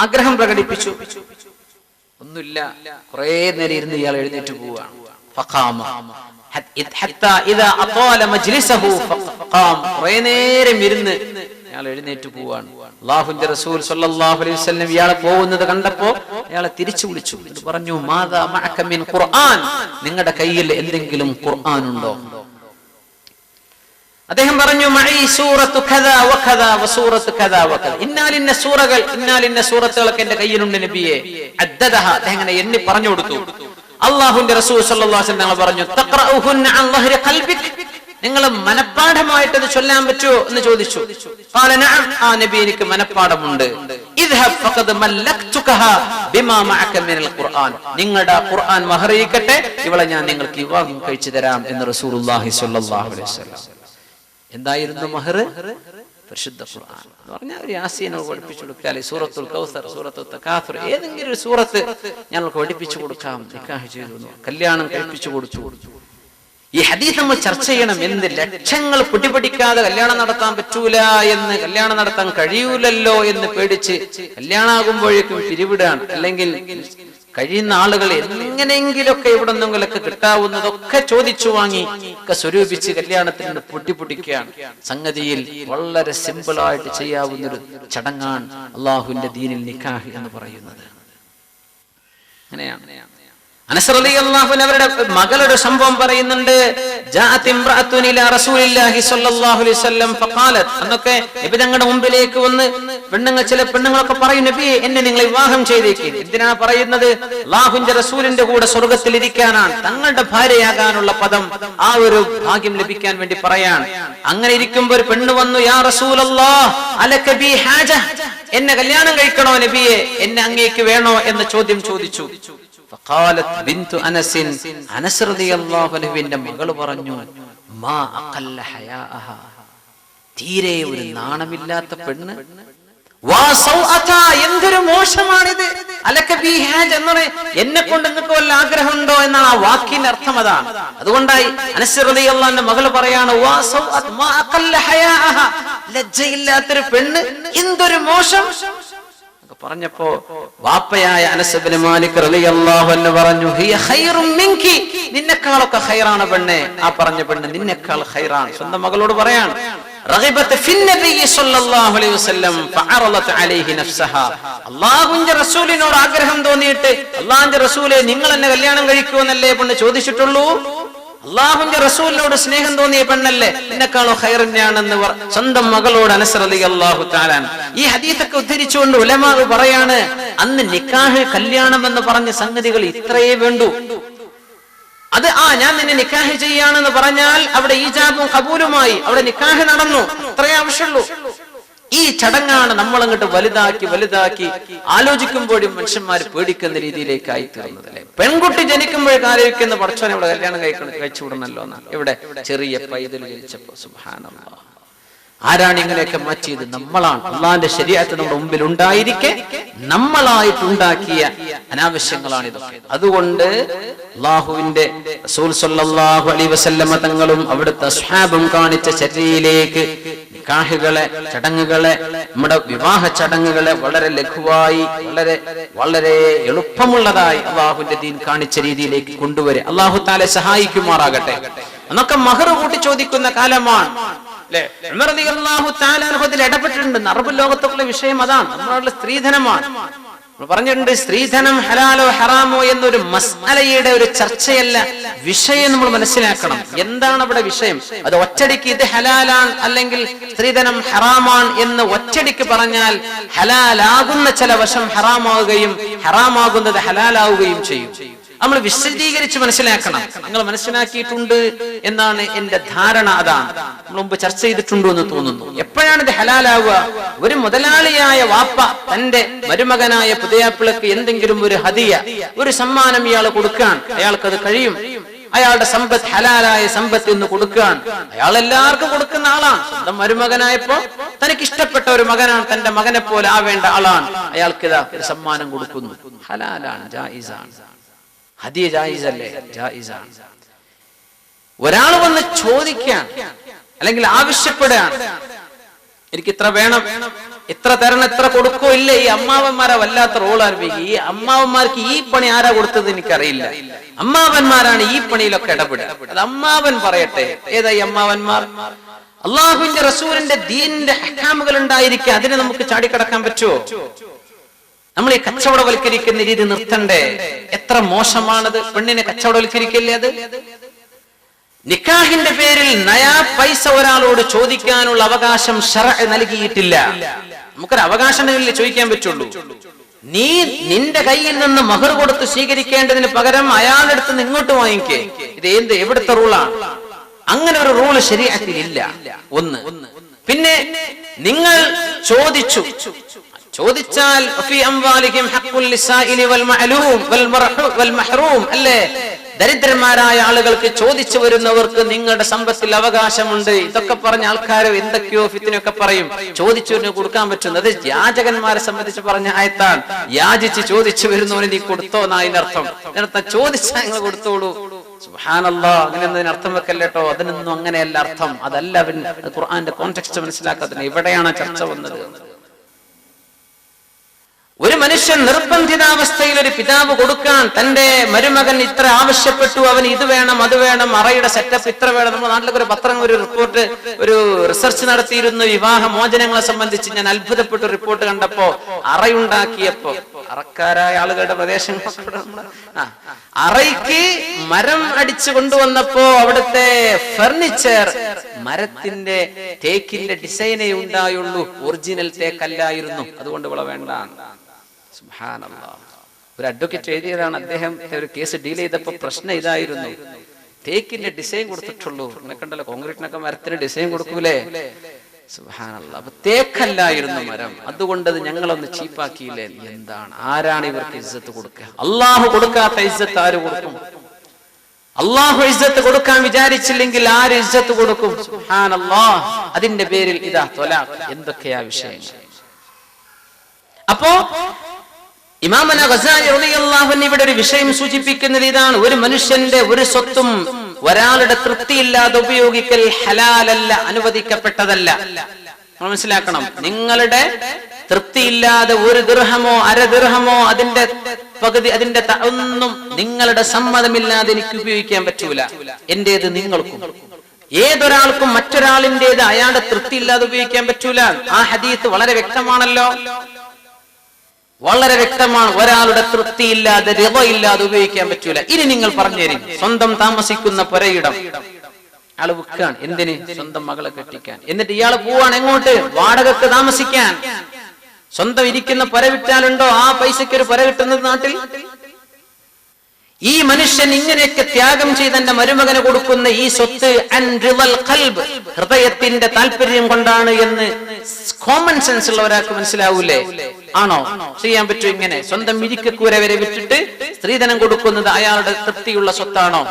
A: ആഗ്രഹം പ്രകടിപ്പിച്ചു. ഒന്നുമില്ല. കുറെ നേരം ഇരുന്ന് ഇയാൾ എഴുന്നേറ്റ് പോവുകയാണ്. ഫഖാമ ഹത്താ ഇദാ അതാല മജ്ലിസഹു ഫഖാം, കുറെ നേരം ഇരുന്ന് അയാൾ എഴുന്നേറ്റ് പോവാണ്. അല്ലാഹുവിന്റെ റസൂൽ സ്വല്ലല്ലാഹു അലൈഹി വസല്ലം ഇയാളെ പോകുന്നത് കണ്ടപ്പോ അയാളെ തിരിച്ചു വിളിച്ചു. എന്നിട്ട് പറഞ്ഞു, മാദാ മഅക മിൻ ഖുർആൻ, നിങ്ങളുടെ കയ്യിൽ എന്തെങ്കിലും ഖുർആൻ ഉണ്ടോ? അദ്ദേഹം പറഞ്ഞു, മഈ സൂറത്തു കദാ വകദാ വസൂറത്തു കദാ വകദാ, ഇന്നാലിന്ന സൂറകൾ, ഇന്നാലിന്ന സൂറത്തുകളൊക്കെ എന്റെ കയ്യിലുണ്ട് നബിയെ. അദ്ദദഹ, അദ്ദേഹം എണ്ണി പറഞ്ഞു കൊടുത്തു. അല്ലാഹുവിന്റെ റസൂൽ സ്വല്ലല്ലാഹു അലൈഹി വസല്ലം പറഞ്ഞു, തഖറഉഹുന്ന അൻ ളഹ്രി ഖൽബിക്, നിങ്ങൾ മനപ്പാഠമായിട്ട് അത് ചൊല്ലാൻ പറ്റുമോ എന്ന് ചോദിച്ചു. ഖാല നഅം, ആ നബി എനിക്ക് മനപ്പാഠമുണ്ട്. ഇദ്ഹബ് ഫഖദ് മല്ലക്തുകഹ ബിമാ മഅക മിനൽ ഖുർആൻ, നിങ്ങളുടെ ഖുർആൻ മഹറിയിക്കട്ടെ, ഇവളെ ഞാൻ നിങ്ങൾക്ക് വിവാഹം കഴിച്ചു തരാം എന്ന് റസൂലുള്ളാഹി സ്വല്ലല്ലാഹു അലൈഹി വസല്ലം. എന്തായിരുന്നു മഹർ? പരിശുദ്ധ ഖുർആൻ എന്ന് പറഞ്ഞാൽ ഒരു യാസീൻ പഠിപ്പിച്ചു കൊടുക്കാം, സൂറത്തുൽ കൗസർ, സൂറത്തുൽ തകാസുർ, ഏതെങ്കിലും ഒരു സൂറത്ത് ഞങ്ങൾക്ക് പഠിപ്പിച്ചു കൊടുക്കാം. നിക്കാഹ് ചെയ്തു, കല്യാണം കഴിപ്പിച്ചു കൊടുത്തു. ഈ ഹദീസ് നമ്മൾ ചർച്ച ചെയ്യണം. എന്ത് ലക്ഷങ്ങൾ പൊടിപൊടിക്കാതെ കല്യാണം നടത്താൻ പറ്റൂല എന്ന്, കല്യാണം നടത്താൻ കഴിയൂലല്ലോ എന്ന് പേടിച്ച് കല്യാണമാകുമ്പോഴേക്കും പിരിവിടാണ്. അല്ലെങ്കിൽ കഴിയുന്ന ആളുകൾ എങ്ങനെയെങ്കിലൊക്കെ ഇവിടെ നിന്നെങ്കിലൊക്കെ കിട്ടാവുന്നതൊക്കെ ചോദിച്ചു വാങ്ങി ഒക്കെ സ്വരൂപിച്ച് കല്യാണത്തിന് പൊട്ടിപ്പൊടിക്കുകയാണ്. സംഗതിയിൽ വളരെ സിമ്പിൾ ആയിട്ട് ചെയ്യാവുന്നൊരു ചടങ്ങാണ് അള്ളാഹുവിന്റെ ദീനിൽ നിക്കാഹ് എന്ന് പറയുന്നത്. അങ്ങനെയാണ്. അനസ് റളിയല്ലാഹു അൻഹു അവരുടെ മകളുടെ സംഭവം പറയുന്നുണ്ട്. ജാഅത് ഇംറഅത്തുൻ ഇലാ റസൂലില്ലാഹി സ്വല്ലല്ലാഹു അലൈഹി വസല്ലം ഫഖാലത്, അന്നൊക്കെ നബി തങ്ങളുടെ മുമ്പിലേക്ക് വന്ന് ചില പെണ്ണുങ്ങളൊക്കെ പറയും, നബിയെ എന്നെ നിങ്ങൾ വിവാഹം ചെയ്തേക്ക്. എന്തിനാണ് പറയുന്നത്? അല്ലാഹുവിന്റെ റസൂലിന്റെ കൂടെ സ്വർഗ്ഗത്തിൽ ഇരിക്കാനാണ്, തങ്ങളുടെ ഭാര്യയാകാനുള്ള പദം, ആ ഒരു ഭാഗ്യം ലഭിക്കാൻ വേണ്ടി പറയാൻ. അങ്ങനെ ഇരിക്കുമ്പോൾ ഒരു പെണ്ണ് വന്നു, യാ റസൂലല്ലാഹ് അലക ബി ഹാജ, എന്നെ കല്യാണം കഴിക്കണോ നബിയെ, എന്നെ അങ്ങേക്ക് വേണോ എന്ന ചോദ്യം ചോദിച്ചു. ഫഖാലത് ബിന്തു അനസ്, അനസ് റളിയല്ലാഹു അൻഹുവിന്റെ മകൾ പറഞ്ഞു, മാ അഖല്ല ഹയാഅഹ, തീരെ ഒരു നാണമില്ലാത്ത പെണ്ണ്, വാ സൗഅത, എന്തൊരു മോശമാണിത്, അലക ബി ഹാജ, എന്നെ കൊണ്ട് നിങ്ങൾക്ക് വല്ല ആഗ്രഹമുണ്ടോ എന്നാണ് ആ വാക്കിന്റെ അർത്ഥം. അതാണ്. അതുകൊണ്ടായി അനസ് റളിയല്ലാഹുവിന്റെ മകൾ പറയാണ്, വാ സൗഅത മാ അഖല്ല ഹയാഅഹ, ലജ്ജയില്ലാത്തൊരു പെണ്ണ്, എന്തൊരു മോശം പറഞ്ഞപ്പോ വാപ്പയായ അനസ് ഇബ്നു മാലിക് റളിയല്ലാഹു അൻഹു പറഞ്ഞു, ഹിയ ഖൈറും മിൻകി, നിന്നെക്കാളൊക്കെ ഖൈറാണ് പെണ്ണെ. ആ പറഞ്ഞ പെണ്ണ് നിന്നെക്കാൾ ഖൈറാണ്. സ്വന്തം മകളോട് പറയാണ്, റഗിബത ഫിൻ നബി സ്വല്ലല്ലാഹു അലൈഹി വസല്ലം ഫഅറളത് അലൈഹി നഫ്സഹാ, അല്ലാഹുവിന്റെ റസൂലിനോട് ആഗ്രഹം തോന്നിയിട്ട്, അല്ലാഹുവിന്റെ റസൂലേ നിങ്ങൾ എന്നെ കല്യാണം കഴിക്കുമെന്നല്ലേ പെണ്ണ് ചോദിച്ചിട്ടുള്ളൂ, അല്ലാഹുവിന്റെ റസൂലിനോട് സ്നേഹം തോന്നിയ പെണ്ണല്ലേ, എന്നെക്കാളോ ഖൈറിനെയാണെന്ന് സ്വന്തം മകളോട് അനസ് റളിയല്ലാഹു തആല. ഈ ഹദീസൊക്കെ ഉദ്ധരിച്ചുകൊണ്ട് ഉലമാ പറയാണ്, അന്ന് നിക്കാഹ്, കല്യാണം എന്ന് പറഞ്ഞ സംഗതികൾ ഇത്രയേ വേണ്ടൂ. അത് ഞാൻ നിന്നെ നിക്കാഹ് ചെയ്യാണെന്ന് പറഞ്ഞാൽ അവിടെ ഈജാബും ഖബൂലുമായി അവിടെ നിക്കാഹ് നടന്നു, അത്രയേ ആവശ്യമുള്ളൂ. ഈ ചടങ്ങാണ് നമ്മൾ അങ്ങോട്ട് വലുതാക്കി ആലോചിക്കുമ്പോഴും മനുഷ്യന്മാർ പേടിക്കുന്ന രീതിയിലേക്കായി തീർന്നത്. അല്ലെ, പെൺകുട്ടി ജനിക്കുമ്പോഴേക്ക് ആലോചിക്കുന്ന പടച്ചോനെ ഇവിടെ കല്യാണം കഴിച്ചു വിടണല്ലോ എന്നാണ്. ഇവിടെ ചെറിയ പൈതൽ ജനിച്ചപ്പോ സുബ്ഹാനല്ലാഹ്, ആരാണ് ഇങ്ങനെയൊക്കെ മാറ്റിയത്? നമ്മളാണ്. അള്ളാന്റെ ശരീഅത്ത് നമ്മുടെ മുമ്പിൽ ഉണ്ടായിരിക്കെ നമ്മളായിട്ടുണ്ടാക്കിയ അനാവശ്യങ്ങളാണ് ഇതൊക്കെ. അതുകൊണ്ട് അല്ലാഹുവിന്റെ റസൂൽ സ്വല്ലല്ലാഹു അലൈഹി വസല്ലമ തങ്ങളും അവിടുത്തെ അസ്ഹാബും കാണിച്ച ചര്യയിലേക്ക് നിക്കാഹുകളെ, ചടങ്ങുകളെ, നമ്മുടെ വിവാഹ ചടങ്ങുകളെ വളരെ ലഘുവായി, വളരെ എളുപ്പമുള്ളതായി അള്ളാഹുവിന്റെ ദീൻ കാണിച്ച രീതിയിലേക്ക് കൊണ്ടുവരെ അള്ളാഹു തആല സഹായിക്കുമാറാകട്ടെ. അന്നൊക്കെ മഹർ കൂട്ടി ചോദിക്കുന്ന കാലമാണ്. ഉമർ റളിയല്ലാഹു തആല അതിൽ ഇടപെട്ടിട്ടുണ്ട്. അറബ് ലോകത്തുള്ള വിഷയം അതാണ്. നമ്മളുടെ സ്ത്രീധനമാണ്. പറഞ്ഞിട്ടുണ്ട്, സ്ത്രീധനം ഹലാലോ ഹറാമോ എന്നൊരു മസ്അലയുടെ ഒരു ചർച്ചയല്ല, വിഷയം നമ്മൾ മനസ്സിലാക്കണം. എന്താണ് അവിടെ വിഷയം? അത് ഒറ്റടിക്ക് ഇത് ഹലാലാണ് അല്ലെങ്കിൽ സ്ത്രീധനം ഹറാമാണ് എന്ന് ഒറ്റടിക്ക് പറഞ്ഞാൽ ഹലാലാകുന്ന ചില വശം ഹറാമാവുകയും ഹറാമാകുന്നത് ഹലാലാവുകയും ചെയ്യും. നമ്മൾ വിശദീകരിച്ച് മനസ്സിലാക്കണം. നിങ്ങൾ മനസ്സിലാക്കിയിട്ടുണ്ട് എന്നാണ് എന്റെ ധാരണ. അതാണ് നമ്മൾ മുമ്പ് ചർച്ച ചെയ്തിട്ടുണ്ടോ എന്ന് തോന്നുന്നു. എപ്പോഴാണ് ഇത് ഹലാലാവുക? ഒരു മുതലാളിയായ വാപ്പ തന്റെ മരുമകനായ പുതിയാപ്പിളക്ക് എന്തെങ്കിലും ഒരു ഹദിയ, ഒരു സമ്മാനം ഇയാൾ കൊടുക്കാൻ അയാൾക്കത് കഴിയും. അയാളുടെ സമ്പത്ത് ഹലാലായ സമ്പത്ത് എന്ന് കൊടുക്കാൻ അയാൾ എല്ലാവർക്കും കൊടുക്കുന്ന ആളാണ്. സ്വന്തം മരുമകനായപ്പോ തനിക്ക് ഇഷ്ടപ്പെട്ട ഒരു മകനാണ്, തന്റെ മകനെ പോലെ ആവേണ്ട ആളാണ്. അയാൾക്ക് ഇതാ ഒരു സമ്മാനം കൊടുക്കുന്നു, ഹലാലാണ്, ജായിസാണ്. ഹദിയ ജായിസല്ലേ? ജായിസാണ്. ഒരാൾ വന്ന് ചോദിക്കാൻ അല്ലെങ്കിൽ ആവശ്യപ്പെടുകയാണ്, എനിക്ക് ഇത്ര വേണം, ഇത്ര തരണം, ഇത്ര കൊടുക്കോ ഇല്ല. ഈ അമ്മാവന്മാരെ വല്ലാത്ത റോൾ ആരംഭിക്കും. ഈ അമ്മാവന്മാർക്ക് ഈ പണി ആരാ കൊടുത്തത് എനിക്കറിയില്ല. അമ്മാവന്മാരാണ് ഈ പണിയിലൊക്കെ ഇടപെടുക. അത് അമ്മാവൻ പറയട്ടെ. ഏതാ ഈ അമ്മാവന്മാർ? അള്ളാഹുവിന്റെ റസൂലിന്റെ ദീനിന്റെ അഹ്കാമുകൾ ഉണ്ടായിരിക്കുക, അതിനെ നമുക്ക് ചാടിക്കടക്കാൻ പറ്റുമോ? നമ്മൾ ഈ കച്ചവടവൽക്കരിക്കുന്ന രീതി നിർത്തണ്ടേ? എത്ര മോശമാണത്! പെണ്ണിനെ കച്ചവടവൽക്കരിക്കല്ലേ അത്? നിക്കാഹിന്റെ പേരിൽ നയാ പൈസ ഒരാളോട് ചോദിക്കാനുള്ള അവകാശം ശർഅ് നൽകിയിട്ടില്ല. നമുക്കൊരു അവകാശം ചോദിക്കാൻ പറ്റുള്ളൂ. നീ നിന്റെ കയ്യിൽ നിന്ന് മഹർ കൊടുത്ത് സ്വീകരിക്കേണ്ടതിന് പകരം അയാളുടെ അടുത്ത് നിന്ന് ഇങ്ങോട്ട് വാങ്ങിക്കേ. ഇത് എവിടുത്തെ റൂളാണ്? അങ്ങനെ ഒരു റൂള് ശരീഅത്തിൽ ഇല്ല. ഒന്ന്. പിന്നെ നിങ്ങൾ ചോദിച്ചാൽ അല്ലേ, ദരിദ്രന്മാരായ ആളുകൾക്ക് ചോദിച്ചു വരുന്നവർക്ക് നിങ്ങളുടെ സമ്പത്തിൽ അവകാശമുണ്ട്. ഇതൊക്കെ പറഞ്ഞ ആൾക്കാർ എന്തൊക്കെയോ ഫിത്തിനൊക്കെ പറയും. ചോദിച്ചവരിന് കൊടുക്കാൻ പറ്റുന്നത് യാചകന്മാരെ സംബന്ധിച്ച് പറഞ്ഞ ആയത്താണ്. യാചിച്ച് ചോദിച്ചു വരുന്നവന് നീ കൊടുത്തോ എന്നതിനർത്ഥം. ഇതിനർത്ഥം ചോദിച്ചാൽ നിങ്ങൾ കൊടുത്തോളൂ. സുബ്ഹാനല്ലാഹ്, അങ്ങനെ അർത്ഥം വെക്കല്ലേട്ടോ. അതിനൊന്നും അങ്ങനെയല്ല അർത്ഥം. അതല്ല ഖുർആന്റെ കോണ്ടെക്സ്റ്റ് മനസ്സിലാക്കാത്തതിന് ഇവിടെയാണ് ചർച്ച വന്നത്. ഒരു മനുഷ്യൻ നിർബന്ധിതാവസ്ഥയിൽ ഒരു പിതാവ് കൊടുക്കാൻ തന്റെ മരുമകൻ ഇത്ര ആവശ്യപ്പെട്ടു, അവന് ഇത് വേണം അത് വേണം, അറയുടെ സെറ്റപ്പ് ഇത്ര വേണം. നമ്മുടെ നാട്ടിലൊക്കെ ഒരു പത്രം ഒരു റിപ്പോർട്ട്, ഒരു റിസർച്ച് നടത്തിയിരുന്നു വിവാഹ മോചനങ്ങളെ സംബന്ധിച്ച്. ഞാൻ അത്ഭുതപ്പെട്ട റിപ്പോർട്ട് കണ്ടപ്പോ, അറയുണ്ടാക്കിയപ്പോ അറക്കാരായ ആളുകളുടെ പ്രദേശങ്ങളൊക്കെ അറയ്ക്ക് മരം അടിച്ചു കൊണ്ടുവന്നപ്പോ അവിടുത്തെ ഫർണിച്ചർ മരത്തിന്റെ തേക്കിന്റെ ഡിസൈനേ ഉണ്ടായുള്ളൂ, ഒറിജിനൽ തേക്കല്ലായിരുന്നു. അതുകൊണ്ട് ഇവിടെ വേണ്ട. സുബ്ഹാനല്ലാഹ്, ഒരു അഡ്വക്കേറ്റ് എഴുതിയതാണ്. അദ്ദേഹം ഒരു കേസ് ഡീൽ ചെയ്തപ്പോ പ്രശ്നം ഇതായിരുന്നു, തേക്കിന്റെ ഡിസൈൻ കൊടുത്തിട്ടുള്ളൂ. അങ്ങനെ കണ്ടല്ലോ, കോൺക്രീറ്റിനൊക്കെ മരത്തിന് ഡിസൈൻ കൊടുക്കൂലേ? സുബ്ഹാനല്ലാഹ്. അപ്പൊ തേക്കല്ലായിരുന്നു മരം, അതുകൊണ്ടത് ഞങ്ങളൊന്ന് ചീപ്പാക്കിയില്ലേ. എന്താണ്, ആരാണ് ഇവർക്ക് ഇസ്സത്ത് കൊടുക്കുക? അള്ളാഹു കൊടുക്കാത്ത ഇസ്സത്ത് ആര് കൊടുക്കും? അള്ളാഹു ഇസ്സത്ത് കൊടുക്കാൻ വിചാരിച്ചില്ലെങ്കിൽ ആര് ഇസ്സത്ത് കൊടുക്കും? സുബ്ഹാനല്ലാഹ്. അതിന്റെ പേരിൽ ഇതാ ത്വലാഖ്, എന്തൊക്കെയാ വിഷയങ്ങൾ. അപ്പോ ഇമാമന ഗസാലി റളിയല്ലാഹു അൻഹു ഇവിടെ ഒരു വിഷയം സൂചിപ്പിക്കുന്നത് ഇതാണ്: ഒരു മനുഷ്യന്റെ ഒരു സ്വത്തും ഒരാളുടെ തൃപ്തിയില്ലാതെ ഉപയോഗിക്കൽ ഹലാലല്ല, അനുവദിക്കപ്പെട്ടതല്ല. മനസ്സിലാക്കണം. നിങ്ങളുടെ തൃപ്തിയില്ലാതെ ഒരു ദിർഹമോ അര ദിർഹമോ അതിന്റെ പകുതി അതിന്റെ ഒന്നും നിങ്ങളുടെ സമ്മതമില്ലാതെ എനിക്ക് ഉപയോഗിക്കാൻ പറ്റൂല. എന്റേത് നിങ്ങൾക്കും. ഏതൊരാൾക്കും മറ്റൊരാളിന്റേത് അയാളുടെ തൃപ്തിയില്ലാതെ ഉപയോഗിക്കാൻ പറ്റൂല. ആ ഹദീസ് വളരെ വ്യക്തമാണല്ലോ, വളരെ വ്യക്തമാണ്. ഒരാളുടെ തൃപ്തിയില്ലാതെ റിളയില്ലാതെ ഉപയോഗിക്കാൻ പറ്റൂല. ഇനി നിങ്ങൾ പറഞ്ഞു തരും, സ്വന്തം താമസിക്കുന്ന പുരയിടം ആള് വിൽക്കാൻ, എന്തിന്? സ്വന്തം മകളെ കെട്ടിക്കാൻ. എന്നിട്ട് ഇയാള് പോവാണ് എങ്ങോട്ട്? വാടകക്ക് താമസിക്കാൻ. സ്വന്തം ഇരിക്കുന്ന പുര വിറ്റാലുണ്ടോ ആ പൈസക്ക് ഒരു പുര കിട്ടുന്നത് നാട്ടിൽ? ഈ മനുഷ്യൻ ഇങ്ങനെയൊക്കെ ത്യാഗം ചെയ്ത് എന്റെ മരുമകന് കൊടുക്കുന്ന ഈ സ്വത്ത് ഹൃദയത്തിന്റെ താല്പര്യം കൊണ്ടാണ് എന്ന് കോമൺ സെൻസ് ഉള്ള ഒരാൾക്ക് മനസ്സിലാവൂലേ? ആണോ? ചെയ്യാൻ പറ്റും ഇങ്ങനെ? സ്വന്തം ഇരിക്കൂര വരെ വിട്ടിട്ട് സ്ത്രീധനം കൊടുക്കുന്നത് അയാളുടെ തൃപ്തിയുള്ള സ്വത്താണോ?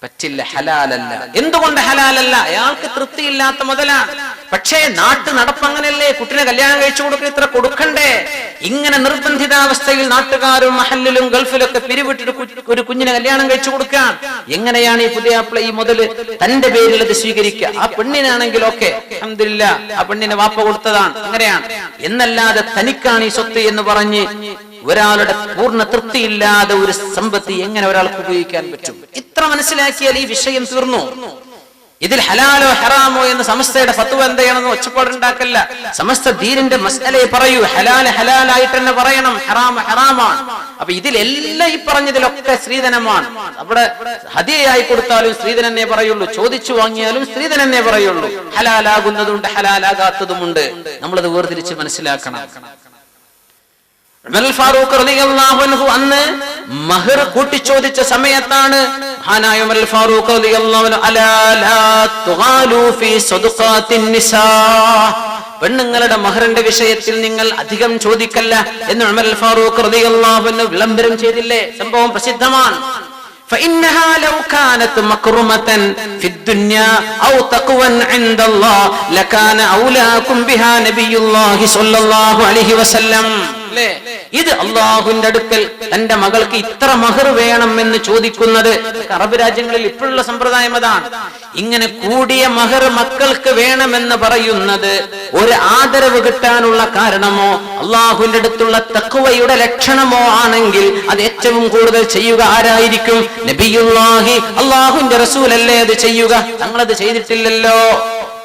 A: പറ്റില്ല, ഹലാലല്ല. എന്തുകൊണ്ട് ഹലാലല്ല? അയാൾക്ക് തൃപ്തിയില്ലാത്ത മുതലാണ്. പക്ഷേ നാട്ടു നടപ്പങ്ങനല്ലേ, കുട്ടിനെ കല്യാണം കഴിച്ചു കൊടുക്കുക, ഇത്ര കൊടുക്കണ്ടേ? ഇങ്ങനെ നിർബന്ധിതാവസ്ഥയിൽ നാട്ടുകാരും മഹല്ലിലും ഗൾഫിലൊക്കെ പിരിവിട്ടിട്ട് ഒരു കുഞ്ഞിനെ കല്യാണം കഴിച്ചു കൊടുക്കാൻ എങ്ങനെയാണ് ഈ പുതിയാപ്പിള ഈ മുതല് തന്റെ പേരിൽ അത് സ്വീകരിക്കുക? ആ പെണ്ണിനാണെങ്കിൽ ഓക്കെ, അൽഹംദുലില്ലാഹ്, ആ പെണ്ണിനെ വാപ്പ കൊടുത്തതാണ്, അങ്ങനെയാണ്. എന്നല്ലാതെ തനിക്കാണ് ഈ സ്വത്ത് എന്ന് പറഞ്ഞ് ഒരാളുടെ പൂർണ്ണ തൃപ്തിയില്ലാതെ ഒരു സമ്പത്ത് എങ്ങനെ ഒരാൾക്ക് ഉപയോഗിക്കാൻ പറ്റും? ഇത്ര മനസ്സിലാക്കിയാൽ ഈ വിഷയം തീർന്നു. ഇതിൽ ഹലാലോ ഹറാമോ എന്ന് സമസ്തയുടെ ഫത്വ എന്താണെന്ന് ഒച്ചപ്പാടുണ്ടാക്കല്ല. സമസ്ത ദീനിന്റെ മസ്അലയെ പറയൂ. ഹലാല് ഹലാലായിട്ട് തന്നെ പറയണം, ഹറാം ഹറാമാണ്. അപ്പൊ ഇതിലെല്ലാം ഈ പറഞ്ഞതിലൊക്കെ സ്ത്രീധനമാണ്. അവിടെ ഹദിയയായി കൊടുത്താലും സ്ത്രീധനന്നേ പറയുള്ളൂ, ചോദിച്ചു വാങ്ങിയാലും സ്ത്രീധനന്നേ പറയുള്ളൂ. ഹലാലാകുന്നതുണ്ട്, ഹലാലാകാത്തതുമുണ്ട്. നമ്മളത് വേർതിരിച്ച് മനസ്സിലാക്കണം. ഉമർ ഫാറൂഖ് റളിയല്ലാഹു അൻഹു അന്ന് മഹർ കൂട്ടിച്ചോദിച്ച സമയത്താണ് മഹാനായ ഉമർ ഫാറൂഖ് റളിയല്ലാഹു അൻഹു അലാ ലാ തുഗാലു ഫീ സദഖാത്തിൻ നിസാ, പെണ്ണുങ്ങളുടെ മഹറിന്റെ വിഷയത്തിൽ നിങ്ങൾ അധികം ചോദിക്കല്ല എന്ന് ഉമർ ഫാറൂഖ് റളിയല്ലാഹു അൻഹു വിളംബരം ചെയ്തില്ലേ? സംഭവം പ്രസിദ്ധമാണ്. فإنها لو كانت مكرمة في الدنيا أو تقوى عند الله لكان أولاكم بها نبي الله صلى الله عليه وسلم. ഇത് അള്ളാഹുവിന്റെ അടുക്കൽ തന്റെ മകൾക്ക് ഇത്ര മഹർ വേണം എന്ന് ചോദിക്കുന്നത് അറബ് രാജ്യങ്ങളിൽ ഇപ്പോഴുള്ള സമ്പ്രദായം അതാണ്. ഇങ്ങനെ കൂടിയ മഹർ മക്കൾക്ക് വേണമെന്ന് പറയുന്നത് ഒരു ആദരവ് കിട്ടാനുള്ള കാരണമോ അള്ളാഹുവിന്റെ അടുത്തുള്ള തഖ്വയുടെ ലക്ഷണമോ ആണെങ്കിൽ അത് ഏറ്റവും കൂടുതൽ ചെയ്യുക ആരായിരിക്കും? നബിയുല്ലാഹി, അള്ളാഹുവിന്റെ റസൂലല്ലേ അത് ചെയ്യുക. തങ്ങളത് ചെയ്തിട്ടില്ലല്ലോ,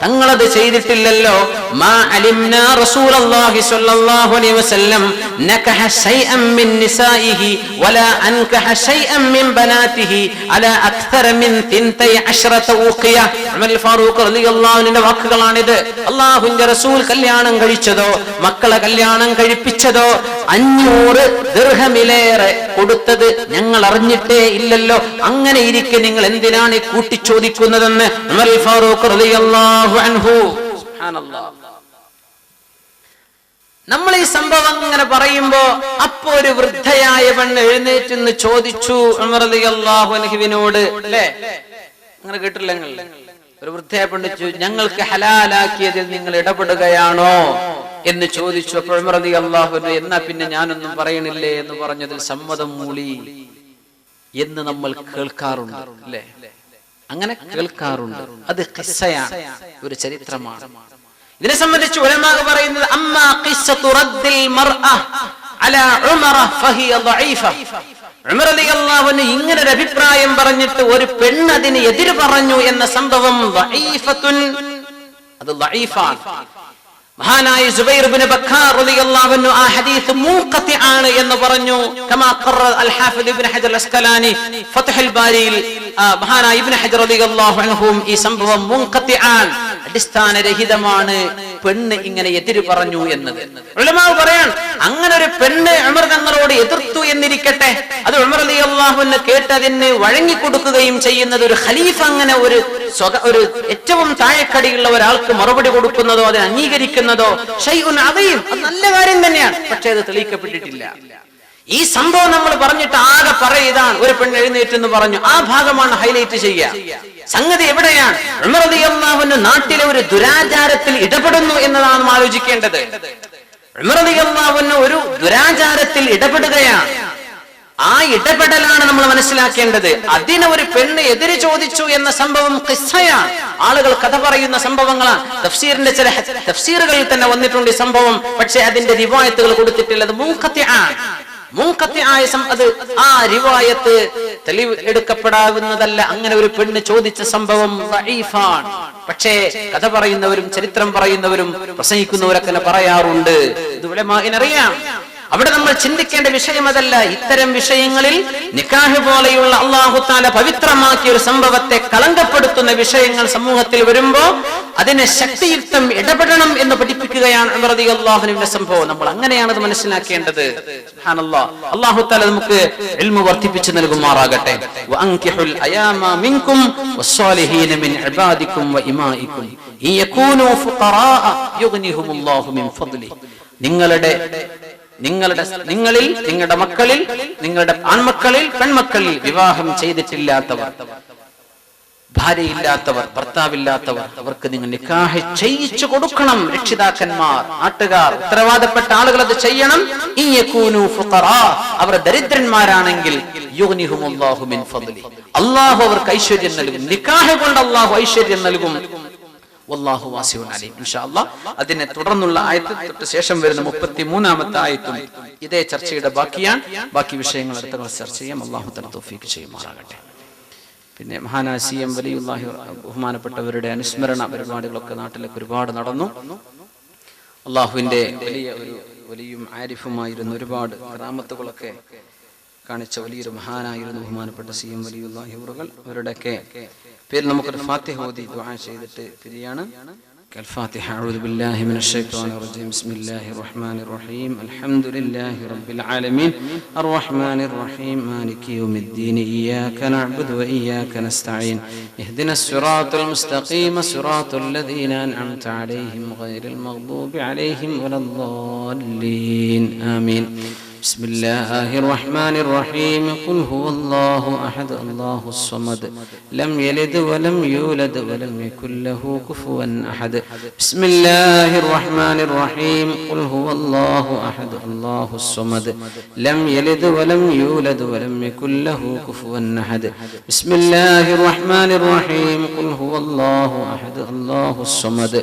A: തങ്ങളത് ചെയ്തിട്ടില്ലല്ലോ. മാ അലിംനാ റസൂലുള്ളാഹി സ്വല്ലല്ലാഹു അലൈഹി വസല്ലം നകഹ ശൈഅൻ മിൻ നിസാഇഹി വലാ അൻകഹ ശൈഅൻ മിൻ ബനാതിഹി അലാ അക്തറ മിൻ 12 ഊഖിയ. ഉമർ ഫാറൂഖ് റളിയല്ലാഹു അൻഹുവിന്റെ വാക്കുകളാണിത്. അല്ലാഹുവിന്റെ റസൂൽ കല്യാണം കഴിച്ചതോ മക്കളെ കല്യാണം കഴിപ്പിച്ചതോ 500 ദിർഹമിലേറെ കൊടുത്തത് ഞങ്ങൾ അറിഞ്ഞിട്ടേ ഇല്ലല്ലോ. അങ്ങനെ ഇരിക്കെ നിങ്ങൾ എന്തിനാണ് കൂട്ടിച്ചോദിക്കുന്നതെന്ന് ഉമർ ഫാറൂഖ് റളിയല്ലാഹു അൻഹു. സുബ്ഹാനല്ലാഹ്. നമ്മൾ ഈ സംഭവം ഇങ്ങനെ പറയുമ്പോ അപ്പോ ഒരു വൃദ്ധയായ പെണ്ണ് എഴുന്നേറ്റ് ചോദിച്ചു ഉമർ റളിയല്ലാഹു അൻഹുവിനോട്, അല്ലേ? അങ്ങനെ കേട്ടില്ല നിങ്ങൾ? ഒരു വൃദ്ധയായ പെണ്ണ് ഞങ്ങൾക്ക് ഹലാലാക്കിയതിൽ നിങ്ങൾ ഇടപെടുകയാണോ എന്ന് ചോദിച്ചു. അപ്പോൾ ഉമർ റളിയല്ലാഹു അൻഹു എന്നാ പിന്നെ ഞാനൊന്നും പറയണില്ലേ എന്ന് പറഞ്ഞതിൽ സമ്മതം മൂളി എന്ന് നമ്മൾ കേൾക്കാറുണ്ട്, അല്ലേ? അങ്ങനെ കേൾക്കാറുണ്ട്. അത് ഖിസ്സയാണ്, ഒരു ചരിത്രമാണ്. ഇതിനെ സംബന്ധിച്ച് ഉലമാ പറയുന്നത് അമ്മാ ഖിസ്സതു റദ്ദിൽ മർഅ അലാ ഉമറ ഫഹിയ ദഈഫ. ഉമർ റളിയല്ലാഹു അൻഹു ഇങ്ങനെ ഒരു അഭിപ്രായം പറഞ്ഞിട്ട് ഒരു പെണ്ണ് അതിന് എതിര് പറഞ്ഞു എന്ന സംഭവം ദഈഫത്തുൻ, അത് ദഈഫാണ്. മഹാനായ സുബൈർ ഇബ്നു ബക്കാർ റളിയല്ലാഹു അൻഹു ആ ഹദീസ് മുൻഖതി ആണ് എന്ന് പറഞ്ഞു. കമാ ഖററ അൽ ഹാഫിദ് ഇബ്നു ഹജർ അസ്കലാനി ഫത്ഹുൽ ബാരിയിൽ മഹാനായ ഇബ്നു ഹജർ റളിയല്ലാഹു അൻഹു ഈ സംഭവം മുൻഖതി ആണ്, അടിസ്ഥാനരഹിതമാണ് പെണ്ണ് ഇങ്ങനെ എതിര് പറഞ്ഞു എന്നത്. ഉലമാവ് പറയാൻ അങ്ങനെ ഒരു പെണ്ണ് ഉമർ തങ്ങളോട് എതിർത്തു എന്നിരിക്കട്ടെ, അത് ഉമർ റളിയല്ലാഹു അൻഹു കേട്ടതിന് വഴങ്ങിക്കൊടുക്കുകയും ചെയ്യുന്നത് ഒരു ഖലീഫ അങ്ങനെ ഒരു ഏറ്റവും താഴെക്കടിയുള്ള ഒരാൾക്ക് മറുപടി കൊടുക്കുന്നതോ അതിനെ അംഗീകരിക്കുന്നതോ ഷൈഉൻ അദീം, അത് നല്ല കാര്യം തന്നെയാണ്. പക്ഷെ അത് തെളിയിക്കപ്പെട്ടിട്ടില്ല. ഈ സംഭവം നമ്മൾ പറഞ്ഞിട്ട് ആകെ പറയിതാണ് ഒരു പെണ്ണ് എഴുന്നേറ്റെന്ന് പറഞ്ഞു, ആ ഭാഗമാണ് ഹൈലൈറ്റ് ചെയ്യുക. സംഗതി എവിടെയാണ്? ഉമർ റളിയല്ലാഹു അൻഹു നാട്ടിലെ ഒരു ദുരാചാരത്തിൽ ഇടപെടുന്നു എന്നതാണ് നാം ആലോചിക്കേണ്ടത്. ഉമർ റളിയല്ലാഹു അൻഹു ഒരു ദുരാചാരത്തിൽ ഇടപെടുകയാണ്. ആ ഇടപെടലാണ് നമ്മൾ മനസ്സിലാക്കേണ്ടത്. അതിനെ ഒരു പെണ്ണ് എതിര് ചോദിച്ചു എന്ന സംഭവം ഖിസ്സയാണ്, ആളുകൾ കഥ പറയുന്ന സംഭവങ്ങളാണ്. തഫ്സീറിന്റെ ചില തഫ്സീറുകളിൽ തന്നെ വന്നിട്ടുണ്ട് ഈ സംഭവം. പക്ഷെ അതിന്റെ റിവായത്തുകൾ കൊടുത്തിട്ടുള്ളത് അത് ആ റിവായത്ത് തെളിവ് എടുക്കപ്പെടാവുന്നതല്ല. അങ്ങനെ ഒരു പെണ്ണ് ചോദിച്ച സംഭവം ദഈഫാണ്. പക്ഷേ കഥ പറയുന്നവരും ചരിത്രം പറയുന്നവരും പ്രസംഗിക്കുന്നവരൊക്കെ പറയാറുണ്ട്. ഇത് ഉലമാഇനറിയാം. അവിടെ നമ്മൾ ചിന്തിക്കേണ്ട വിഷയം അതല്ല. ഇത്തരം വിഷയങ്ങളിൽ നിക്കാഹ് പോലെയുള്ള അല്ലാഹു തആല പവിത്രമാക്കിയ ഒരു സംഭവത്തെ കളങ്കപ്പെടുത്തുന്ന വിഷയങ്ങൾ സമൂഹത്തിൽ വരുമ്പോൾ അതിനെ ശക്തിയുക്തം ഇടപെടണം എന്ന് പഠിപ്പിക്കുകയാണ് ഉമർ റളിയല്ലാഹു അൻഹുവിന്റെ സംഭവം. നമ്മൾ അങ്ങനെയാണ് അത് മനസ്സിലാക്കേണ്ടത്. സുബ്ഹാനല്ലാഹ്. അല്ലാഹു തആല നമുക്ക് ഇൽമു വർദ്ധിപ്പിച്ചു നൽകുമാറാകട്ടെ. വഅൻകിഹുൽ അയാമ മിൻകും വസ്സാലിഹീന മിൻ ഇബാദികും വഇമാഇകും യകൂനു ഫുഖറാ യുഗ്നിഹുമുല്ലാഹു മിൻ ഫദ്ലി. നിങ്ങളിൽ നിങ്ങളുടെ മക്കളിൽ, നിങ്ങളുടെ ആൺമക്കളിൽ പെൺമക്കളിൽ വിവാഹം ചെയ്തിട്ടില്ലാത്തവർ, ഭാര്യയില്ലാത്തവർ, ഭർത്താവില്ലാത്തവർ, അവർക്ക് നിങ്ങൾ നിക്കാഹ് ചെയ്യിച്ചു കൊടുക്കണം. രക്ഷിതാക്കന്മാർ, നാട്ടുകാർ, ഉത്തരവാദപ്പെട്ട ആളുകൾ അത് ചെയ്യണം. അവർ ദരിദ്രന്മാരാണെങ്കിൽ യുഗ്നിഹുമുല്ലാഹു മിൻ ഫദ്ലി, അല്ലാഹു അവർക്ക് ഐശ്വര്യം നൽകും. നിക്കാഹ് കൊണ്ട് അല്ലാഹു ഐശ്വര്യം നൽകും. വല്ലാഹു വാസിഉൻ അലീം. ഇൻഷാ അല്ലാഹ് അതിനെ തുടർന്നുള്ള ആയത്ത് തൊട്ട് ശേഷം വരുന്ന 33ാമത്തെ ആയത്തും ഇതേ ചർച്ചയുടെ ബാക്കിയാണ്. ബാക്കി വിഷയങ്ങൾ അടുത്ത ക്ലാസ് ചർച്ച ചെയ്യാം. അല്ലാഹു തആല തൗഫീഖ് ചെയ്യുമാറാകട്ടെ. പിന്നെ മഹാനായ CM വലിയുല്ലാഹി ബഹുമാനപ്പെട്ടവരുടെ അനുസ്മരണ പരിപാടികളൊക്കെ നാട്ടിലൊക്കെ ഒരുപാട് നടന്നു. അള്ളാഹുവിന്റെ വലിയും ആരിഫുമായിരുന്ന ഒരുപാട് കറാമത്തുകളൊക്കെ കാണിച്ച വലിയൊരു മഹാനായിരുന്നു ബഹുമാനപ്പെട്ട CM വലിയുല്ലാഹി അവരുടെയൊക്കെ പേരിൽ നമുക്കൊരു ഫാത്തിഹ ഓതി ദുആ ചെയ്തിട്ട് പിരിയാണ്. الفاتحة. أعوذ بالله من الشيطان الرجيم. بسم الله الرحمن الرحيم. الحمد لله رب العالمين الرحمن الرحيم مالك يوم الدين إياك نعبد وإياك نستعين اهدنا الصراط المستقيم صراط الذين أنعمت عليهم غير المغضوب عليهم ولا الضالين آمين. بسم الله الرحمن الرحيم. قل هو الله أحد الله الصمد لم يلد ولم يولد ولم يكن له كفوا أحد. بسم الله الرحمن الرحيم. قل هو الله أحد الله الصمد لم يلد ولم يولد ولم يكن له كفوا أحد. بسم الله الرحمن الرحيم. قل هو الله أحد الله الصمد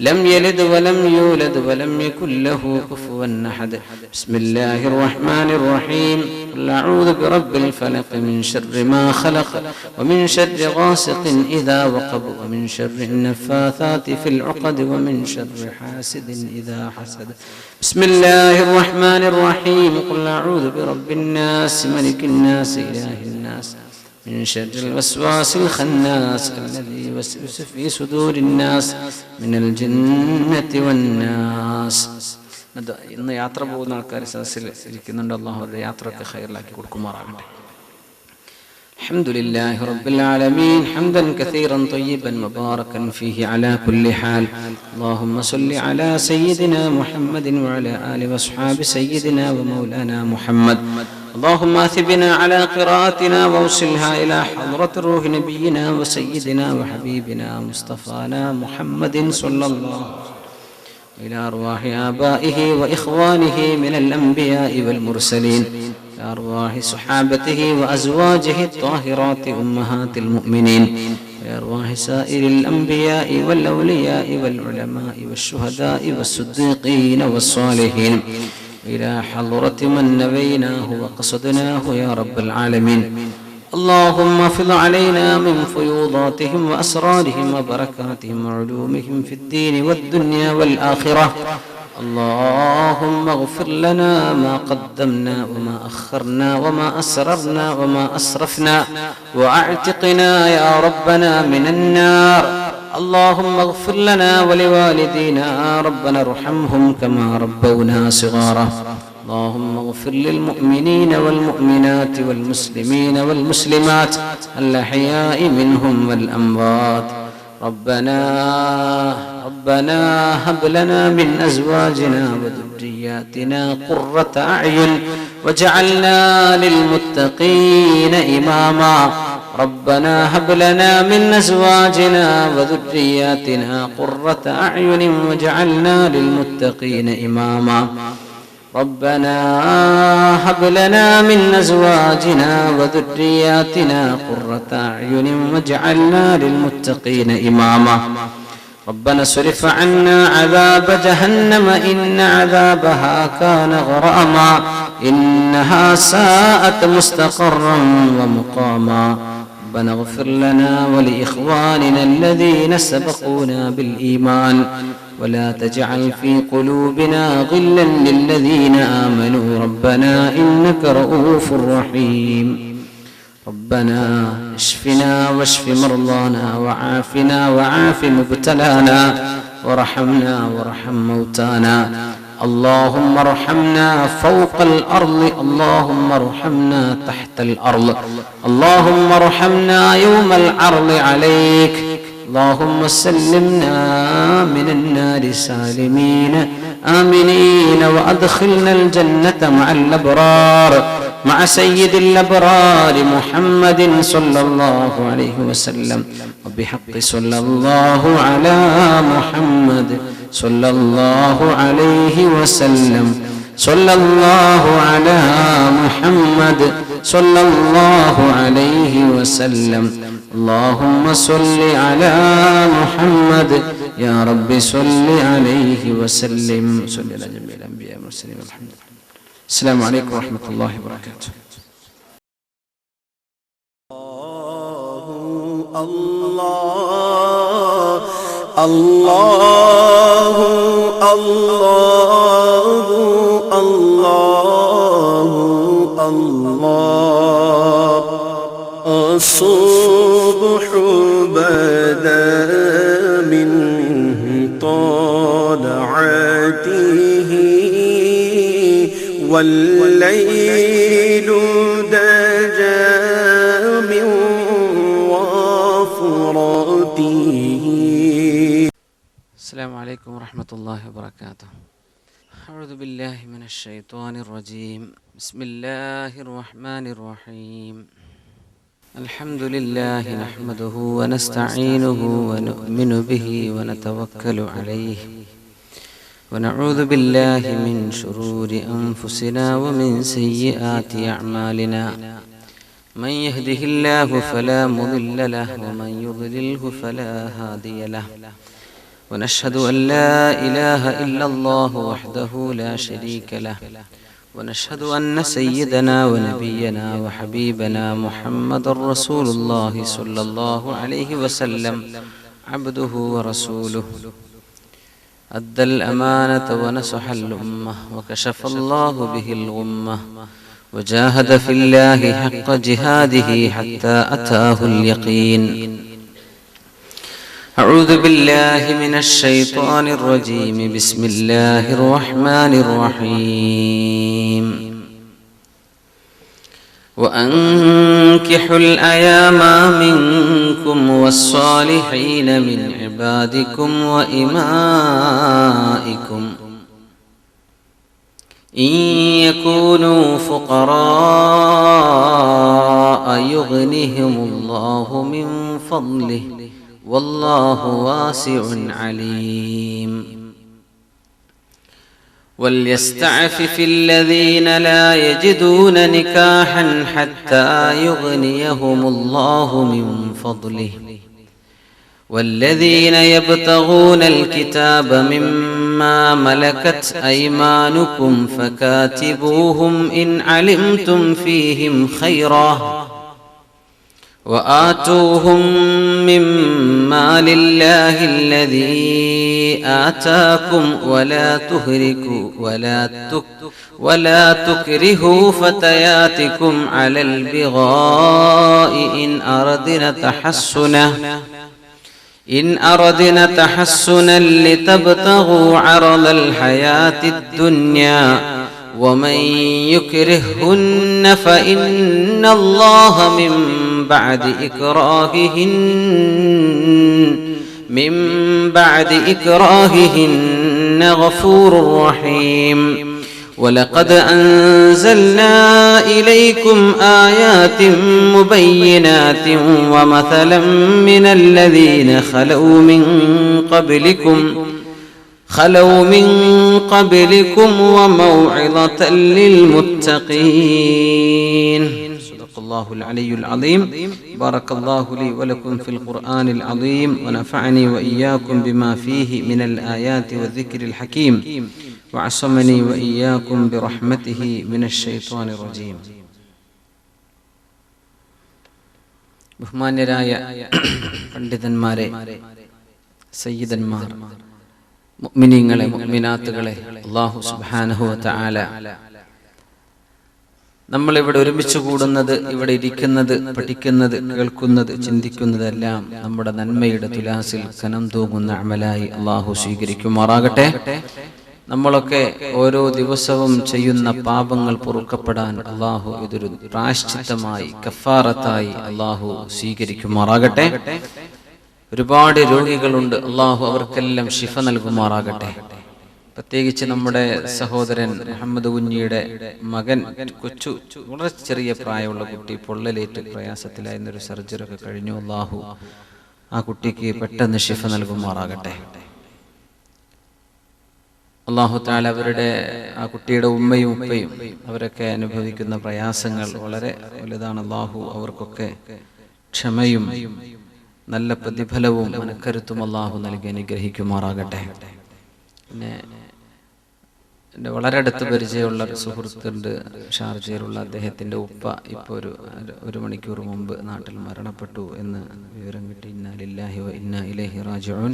A: لم يلد ولم يولد ولم يكن له كفوا أحد. بسم الله الرحمن الرحيم. قل أعوذ برب الفلق من شر ما خلق ومن شر غاسق إذا وقب ومن شر النفاثات في العقد ومن شر حاسد إذا حسد. بسم الله الرحمن الرحيم. قل أعوذ برب الناس ملك الناس إله الناس من شر الوسواس الخناس الذي يوسوس في صدور الناس من الجنة والناس. ഇന്ന് യാത്ര പോകുന്ന ആൾക്കാർ സദസ്സിൽ ഇരിക്കുന്നുണ്ട്. അല്ലാഹു അവരുടെ യാത്രയൊക്കെ ഖൈറിലാക്കി കൊടുക്കുമാറാകട്ടെ. الحمد لله رب العالمين حمدا كثيرا طيبا مباركا فيه على كل حال. اللهم صل على سيدنا محمد وعلى آله وأصحاب سيدنا ومولانا محمد. اللهم اثبنا على قراءتنا واوصلها إلى حضرة روح نبينا وسيدنا وحبيبنا مصطفانا محمد صلى الله عليه وسلم إلى أرواح آبائه وإخوانه من الأنبياء والمرسلين، إلى أرواح صحابته وأزواجه الطاهرات أمهات المؤمنين، إلى أرواح سائر الأنبياء والأولياء والعلماء والشهداء والصديقين والصالحين، إلى حضرة من نبيناه وقصدناه يا رب العالمين. اللهم افض علينا من فيوضاتهم وأسرارهم وبركاتهم وعلومهم في الدين والدنيا والآخرة. اللهم اغفر لنا ما قدمنا وما أخرنا وما أسررنا وما أسرفنا وأعتقنا يا ربنا من النار. اللهم اغفر لنا ولوالدينا ربنا ارحمهم كما ربونا صغارا اللهم اغفر للمؤمنين والمؤمنات والمسلمين والمسلمات الأحياء منهم والأموات ربنا هب لنا من أزواجنا وذرياتنا قرة أعين واجعلنا للمتقين إماما ربنا هب لنا من أزواجنا وذرياتنا قرة أعين واجعلنا للمتقين إماما ربنا هب لنا من أزواجنا وذرياتنا قرة أعين واجعلنا للمتقين إماما ربنا اصرف عنا عذاب جهنم إن عذابها كان غراما إنها ساءت مستقرا ومقاما ربنا اغفر لنا ولإخواننا الذين سبقونا بالإيمان ولا تجعل في قلوبنا غلا للذين آمنوا ربنا إنك رؤوف رحيم ربنا اشفنا واشف مرضانا وعافنا وعاف مبتلانا وارحمنا وارحم موتانا اللهم ارحمنا فوق الأرض اللهم ارحمنا تحت الأرض اللهم ارحمنا يوم العرض عليك اللهم سلمنا من النار سالمين آمنين وأدخلنا الجنة مع الأبرار مع سيد الأبرار محمد صلى الله عليه وسلم وبحق صلى الله على محمد صلى الله عليه وسلم صلى الله على محمد صلى الله عليه وسلم اللهم صل على محمد يا رب صل عليه وسلم صل على جميع الأنبياء والمرسلين والحمد لله السلام عليكم ورحمة الله وبركاته
B: الله الله الله الله الله الصبح بدا من طلعته والليل دجى من وفرته.
A: السلام عليكم ورحمة الله وبركاته. أعوذ بالله من الشيطان الرجيم. بسم الله الرحمن الرحيم. الحمد لله نحمده ونستعينه ونؤمن به ونتوكل عليه ونعوذ بالله من شرور أنفسنا ومن سيئات أعمالنا من يهده الله فلا مضل له ومن يضلله فلا هادي له ونشهد أن لا إله إلا الله وحده لا شريك له ونشهد أن سيدنا ونبينا وحبيبنا محمد رسول الله صلى الله عليه وسلم عبده ورسوله أدى الأمانة ونصح الأمة وكشف الله به الغمة وجاهد في الله حق جهاده حتى أتاه اليقين. أعوذ بالله من الشيطان الرجيم. بسم الله الرحمن الرحيم. وأنكحوا الأيام منكم والصالحين من عبادكم وإمائكم إن يكونوا فقراء يغنهم الله من فضله والله واسع عليم. وليستعفف الذين لا يجدون نكاحا حتى يغنيهم الله من فضله والذين يبتغون الكتاب مما ملكت أيمانكم فكاتبوهم إن علمتم فيهم خيرا وآتوهم مما لله الذي آتاكم ولا تكرهوا فتياتكم على البغاء إن أردنا تحصنه إن أردنا تحسنا لتبتغوا عرض الحياة الدنيا ومن يكرههن فإن الله من بعد إكراههن غفور رحيم ولقد أنزلنا إليكم آيات مبينات ومثلا من الذين خلوا من قبلكم وموعظة للمتقين. صدق الله العلي العظيم. بارك الله لي ولكم في القرآن العظيم ونفعني وإياكم بما فيه من الآيات والذكر الحكيم وعصمني وإياكم برحمته من الشيطان الرجيم. ബഹുമാന്യരായ പണ്ഡിതന്മാരെ, സയ്യിദന്മാർ, മുഅ്മിനീങ്ങളെ, മുഅ്മിനാത്തുകളെ, അല്ലാഹു സുബ്ഹാനഹു വ തആല നമ്മളിവിടെ ഒരുമിച്ച് കൂടുന്നത്, ഇവിടെ ഇരിക്കുന്നത്, പഠിക്കുന്നത്, കേൾക്കുന്നത്, ചിന്തിക്കുന്നതെല്ലാം നമ്മുടെ നന്മയുടെ തുലാസിൽ കനം തൂങ്ങുന്ന അമലായി അല്ലാഹു സ്വീകരിക്കുമാറാകട്ടെ. നമ്മളൊക്കെ ഓരോ ദിവസവും ചെയ്യുന്ന പാപങ്ങൾ പൊറുക്കപ്പെടാൻ അല്ലാഹു ഇതൊരു പ്രായശ്ചിത്തമായി, കഫാറത്തായി അല്ലാഹു സ്വീകരിക്കുമാറാകട്ടെ. ഒരുപാട് രോഗികളുണ്ട്, അല്ലാഹു അവർക്കെല്ലാം ശിഫ നൽകുമാറാകട്ടെ. പ്രത്യേകിച്ച് നമ്മുടെ സഹോദരൻ മുഹമ്മദ് കുഞ്ഞിയുടെ മകൻ, കൊച്ചു വളരെ ചെറിയ പ്രായമുള്ള കുട്ടി, പൊള്ളലേറ്റ് പ്രയാസത്തിലായിരുന്നൊരു സർജറി ഒക്കെ കഴിഞ്ഞു. അല്ലാഹു ആ കുട്ടിക്ക് പെട്ടെന്ന് ശിഫ നൽകുമാറാകട്ടെ. അല്ലാഹു തആല അവരുടെ, ആ കുട്ടിയുടെ ഉമ്മയും ഉപ്പയും അവരൊക്കെ അനുഭവിക്കുന്ന പ്രയാസങ്ങൾ വളരെ വലുതാണ്. അല്ലാഹു അവർക്കൊക്കെ ക്ഷമയും നല്ല പ്രതിഫലവും മനക്കരുത്തും അല്ലാഹു നൽകി അനുഗ്രഹിക്കുമാറാകട്ടെ. പിന്നെ എൻ്റെ വളരെ അടുത്ത് പരിചയമുള്ള ഒരു സുഹൃത്തുണ്ട്, ഷാർജയിലുള്ള. അദ്ദേഹത്തിൻ്റെ ഉപ്പ ഇപ്പോൾ ഒരു മണിക്കൂർ മുമ്പ് നാട്ടിൽ മരണപ്പെട്ടു എന്ന് വിവരം കിട്ടി. ഇന്നാ ലില്ലാഹി വ ഇന്നാ ഇലൈഹി റാജിഊൻ.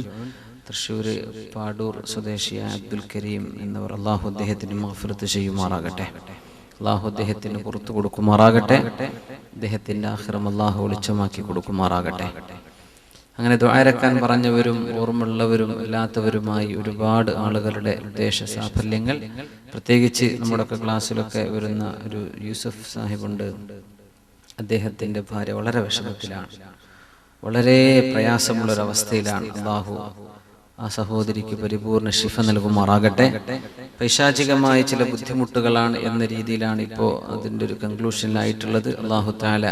A: തൃശ്ശൂർ പാടൂർ സ്വദേശിയായ അബ്ദുൽ കരീം എന്നവർ. അല്ലാഹു അദ്ദേഹത്തിന് മഗ്ഫിറത്ത് ചെയ്യുമാറാകട്ടെ. അല്ലാഹു അദ്ദേഹത്തിന് പുറത്തു കൊടുക്കുമാറാകട്ടെ. അദ്ദേഹത്തിൻ്റെ ആഖിറം അല്ലാഹു വെളിച്ചമാക്കി കൊടുക്കുമാറാകട്ടെ. അങ്ങനെ ദുആരക്കാൻ പറഞ്ഞവരും ഓർമ്മയുള്ളവരും അല്ലാത്തവരുമായി ഒരുപാട് ആളുകളുടെ ഉദ്ദേശ സാഫല്യങ്ങൾ, പ്രത്യേകിച്ച് നമ്മുടെയൊക്കെ ക്ലാസ്സിലൊക്കെ വരുന്ന ഒരു യൂസഫ് സാഹിബുണ്ട്. അദ്ദേഹത്തിൻ്റെ ഭാര്യ വളരെ വിഷമത്തിലാണ്, വളരെ പ്രയാസമുള്ളൊരവസ്ഥയിലാണ്. അല്ലാഹു ആ സഹോദരിക്ക് പരിപൂർണ ശിഫ നൽകുമാറാകട്ടെ. പൈശാചികമായ ചില ബുദ്ധിമുട്ടുകളാണ് എന്ന രീതിയിലാണ് ഇപ്പോൾ അതിൻ്റെ ഒരു കൺക്ലൂഷനിലായിട്ടുള്ളത്. അല്ലാഹു തആല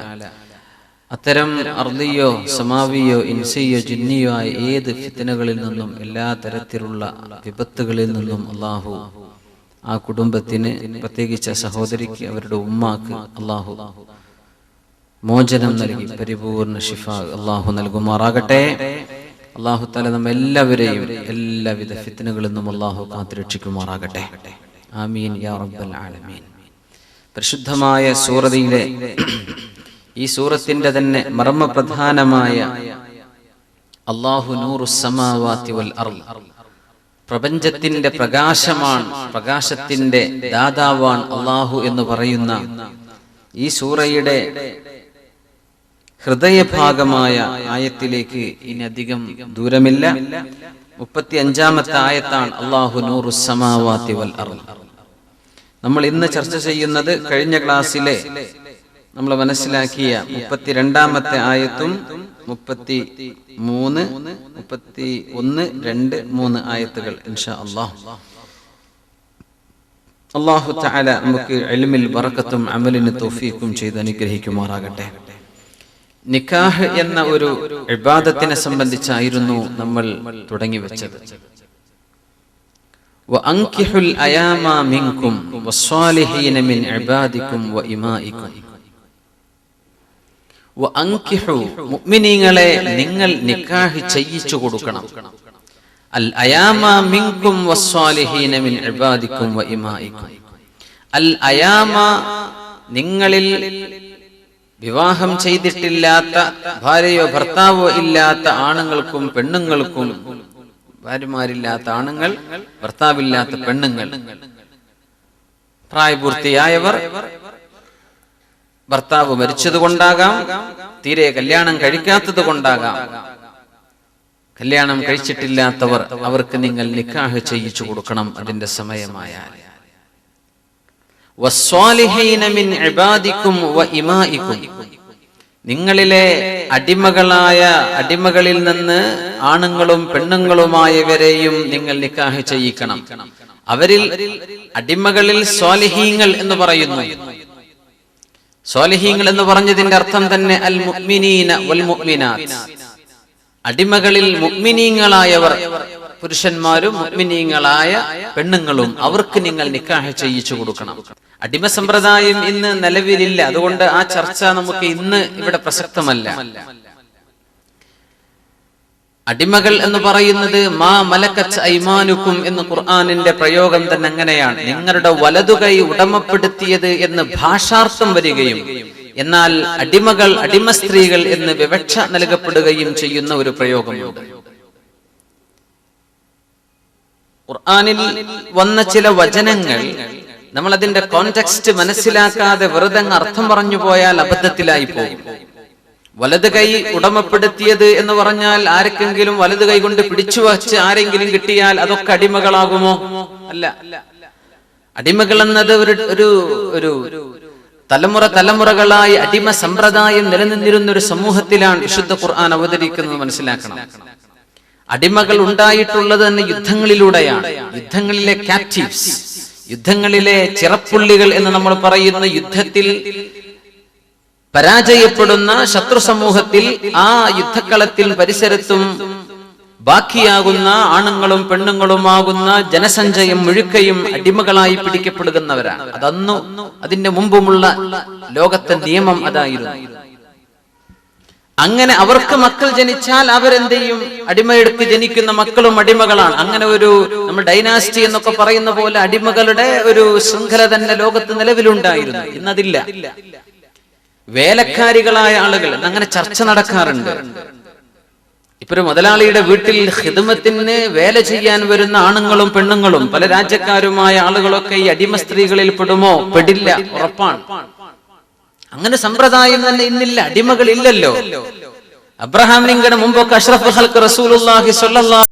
A: അത്തരം അർദിയോ സമാവിയോ ഇൻസിയോ ജിന്നിയോ ആയ ഏത് ഫിത്നകളിൽ നിന്നും, എല്ലാ തരത്തിലുള്ള വിപത്തുകളിൽ നിന്നും അല്ലാഹു ആ കുടുംബത്തിന്, പ്രത്യേകിച്ച് സഹോദരിക്ക്, അവരുടെ ഉമ്മാക്ക് അല്ലാഹു മോചനം നൽകി പരിപൂർണ ശിഫ അല്ലാഹു നൽകുമാറാകട്ടെ. അല്ലാഹു തആല നമ്മെല്ലാവരെയും എല്ലാവിധ ഫിത്നകളിൽ നിന്നും അല്ലാഹു കാത്തുരക്ഷിക്കുമാറാകട്ടെ. ആമീൻ യാ റബ്ബൽ ആലമീൻ. പരിശുദ്ധമായ സൂറത്തിലെ ഈ സൂറത്തിന്റെ തന്നെ മർമ്മപ്രധാനമായ അല്ലാഹു നൂറുസ് സമാവാതി വൽ അർള്, പ്രപഞ്ചത്തിന്റെ പ്രകാശമാണ്, പ്രകാശത്തിന്റെ ദാതാവാണ് അല്ലാഹു എന്ന് പറയുന്ന ഈ സൂറയുടെ ഹൃദയഭാഗമായ ആയത്തിലേക്ക് ഇനി അധികം ദൂരമില്ല. 35-ാമത്തെ ആയത്താണ് അല്ലാഹു നൂറുസ് സമാവാതി വൽ അർള്. നമ്മൾ ഇന്ന് ചർച്ച ചെയ്യുന്നത് കഴിഞ്ഞ ക്ലാസ്സിലെ നമ്മൾ മനസ്സിലാക്കിയ 32-ാമത്തെ ആയത്തും 33, 31, 2, 3 ആയത്തുകൾ ഇൻഷാ അല്ലാഹ്. അല്ലാഹു തആല നമുക്ക് ഇൽമിൽ ബറക്കത്തും അമലിന് തൗഫീഖും ചെയ്ത് അനുഗ്രഹിക്കുമാറാകട്ടെ. നിക്കാഹ് എന്ന ഒരു ഇബാദത്തിനെ സംബന്ധിച്ചായിരുന്നു നമ്മൾ തുടങ്ങി വെച്ചത്. വഅൻകിഹുൽ അയാമ മിൻകും വസ്സാലിഹീന മിൻ ഇബാദികും വഇമാഇകും. വഅൻകിഹു, മുഅ്മിനീങ്ങളെ നിങ്ങൾ നിക്കാഹ് ചെയ്യിച്ചു കൊടുക്കണം. അൽ അയാമ മിൻകും വസ്സാലിഹീന മിൻ ഇബാദികും വഇമാഇകും. അൽ അയാമ, നിങ്ങളിൽ വിവാഹം ചെയ്തിട്ടില്ലാത്ത, ഭാര്യയോ ഭർത്താവോ ഇല്ലാത്ത ആണുങ്ങൾക്കും പെണ്ണുങ്ങൾക്കും, ഭാര്യമാരില്ലാത്ത ആണുങ്ങൾ, ഭർത്താവില്ലാത്ത പെണ്ണുങ്ങൾ, പ്രായപൂർത്തിയായവർ, ഭർത്താവ് മരിച്ചത് കൊണ്ടാകാം, തീരെ കല്യാണം കഴിക്കാത്തത് കൊണ്ടാകാം, കല്യാണം കഴിച്ചിട്ടില്ലാത്തവർ അവർക്ക് നിങ്ങൾ നിക്കാഹ് ചെയ്യിച്ചു കൊടുക്കണം അതിന്റെ സമയമായാൽ. വസ്വാലിഹീന മിൻ ഇബാദിക്കും വഇമാഇക്കും, നിങ്ങളിലെ അടിമകളിൽ നിന്ന് ആണുങ്ങളും പെണ്ണുങ്ങളുമായവരെയും നിങ്ങൾ നിക്കാഹ് ചെയ്യിക്കണം. അവരിൽ അടിമകളിൽ സ്വാലിഹീങ്ങൾ എന്ന് പറയുന്നു. സ്വാലിഹീങ്ങൾ എന്ന് പറഞ്ഞതിന്റെ അർത്ഥം തന്നെ അൽ മുഅ്മിനീന വൽ മുഅ്മിനാത്ത്, അടിമകളിൽ മുഅ്മിനീങ്ങളായവർ പുരുഷന്മാരും മുഅ്മിനീങ്ങളായ പെണ്ണുങ്ങളും, അവർക്ക് നിങ്ങൾ നിക്കാഹ് ചെയ്യിച്ചു കൊടുക്കണം. അടിമ സമ്പ്രദായം ഇന്ന് നിലവിലില്ല, അതുകൊണ്ട് ആ ചർച്ച നമുക്ക് ഇന്ന് ഇവിടെ പ്രസക്തമല്ല. അടിമകൾ എന്ന് പറയുന്നത് മാ മലക്കത്ത് ഐമാനുക്കും എന്ന് ഖുർആനിന്റെ പ്രയോഗം തന്നെ അങ്ങനെയാണ്. നിങ്ങളുടെ വലതുകൈ ഉടമപ്പെടുത്തിയത് എന്ന് ഭാഷാർത്ഥം വരികയും എന്നാൽ അടിമകൾ അടിമ സ്ത്രീകൾ എന്ന് വിവക്ഷ നൽകപ്പെടുകയും ചെയ്യുന്ന ഒരു പ്രയോഗമുണ്ട്. ഖുർആനിൽ വന്ന ചില വചനങ്ങൾ നമ്മൾ അതിന്റെ കോണ്ടെക്സ്റ്റ് മനസ്സിലാക്കാതെ വെറുതെ അർത്ഥം പറഞ്ഞു പോയാൽ അബദ്ധത്തിലായി പോകും. വലത് കൈ ഉടമപ്പെടുത്തിയത് എന്ന് പറഞ്ഞാൽ ആർക്കെങ്കിലും വലത് കൈ കൊണ്ട് പിടിച്ചു വച്ച് ആരെങ്കിലും കിട്ടിയാൽ അതൊക്കെ അടിമകളാകുമോ? അല്ല. അടിമകൾ എന്നത് ഒരു തലമുറകളായി അടിമ സമ്പ്രദായം നിലനിന്നിരുന്ന ഒരു സമൂഹത്തിലാണ് വിശുദ്ധ ഖുർആൻ അവതരിക്കുന്നത് മനസ്സിലാക്കണം. അടിമകൾ ഉണ്ടായിട്ടുള്ളത് തന്നെ യുദ്ധങ്ങളിലൂടെയാണ്. യുദ്ധങ്ങളിലെ ക്യാപ്റ്റീവ്സ്, യുദ്ധങ്ങളിലെ ചിറപ്പുള്ളികൾ എന്ന് നമ്മൾ പറയുന്ന യുദ്ധത്തിൽ പരാജയപ്പെടുന്ന ശത്രു സമൂഹത്തിൽ ആ യുദ്ധക്കളത്തിൽ പരിസരത്തും ബാക്കിയാകുന്ന ആണുങ്ങളും പെണ്ണുങ്ങളുമാകുന്ന ജനസഞ്ചയം മുഴുക്കയും അടിമകളായി പിടിക്കപ്പെടുന്നവരാണ്. അതന്നു അതിന്റെ മുമ്പുമുള്ള ലോകത്തെ നിയമം അതായിരുന്നു. അങ്ങനെ അവർക്ക് മക്കൾ ജനിച്ചാൽ അവരെന്ത് ചെയ്യും? അടിമയെടുത്ത് ജനിക്കുന്ന മക്കളും അടിമകളാണ്. അങ്ങനെ ഒരു നമ്മൾ ഡൈനാസ്റ്റി എന്നൊക്കെ പറയുന്ന പോലെ അടിമകളുടെ ഒരു ശൃംഖല തന്നെ ലോകത്ത് നിലവിലുണ്ടായിരുന്നു. ഇന്നതില്ല. വേലക്കാരികളായ ആളുകൾ അങ്ങനെ ചർച്ച നടക്കാറുണ്ട്. ഇപ്പൊ ഒരു മുതലാളിയുടെ വീട്ടിൽ ഖിദ്മത്തിന് വേല ചെയ്യാൻ വരുന്ന ആണുങ്ങളും പെണ്ണുങ്ങളും പല രാജ്യക്കാരുമായ ആളുകളൊക്കെ ഈ അടിമ സ്ത്രീകളിൽ പെടുമോ? പെടില്ല, ഉറപ്പാണ്. അങ്ങനെ സമ്പ്രദായം തന്നെ ഇന്നില്ല. അടിമകൾ ഇല്ലല്ലോ. അബ്രഹാം ലിങ്കണ് മുമ്പൊക്കെ അഷ്റഫുൽ ഖൽഖ് റസൂലുള്ളാഹി സ്വല്ലല്ലാഹു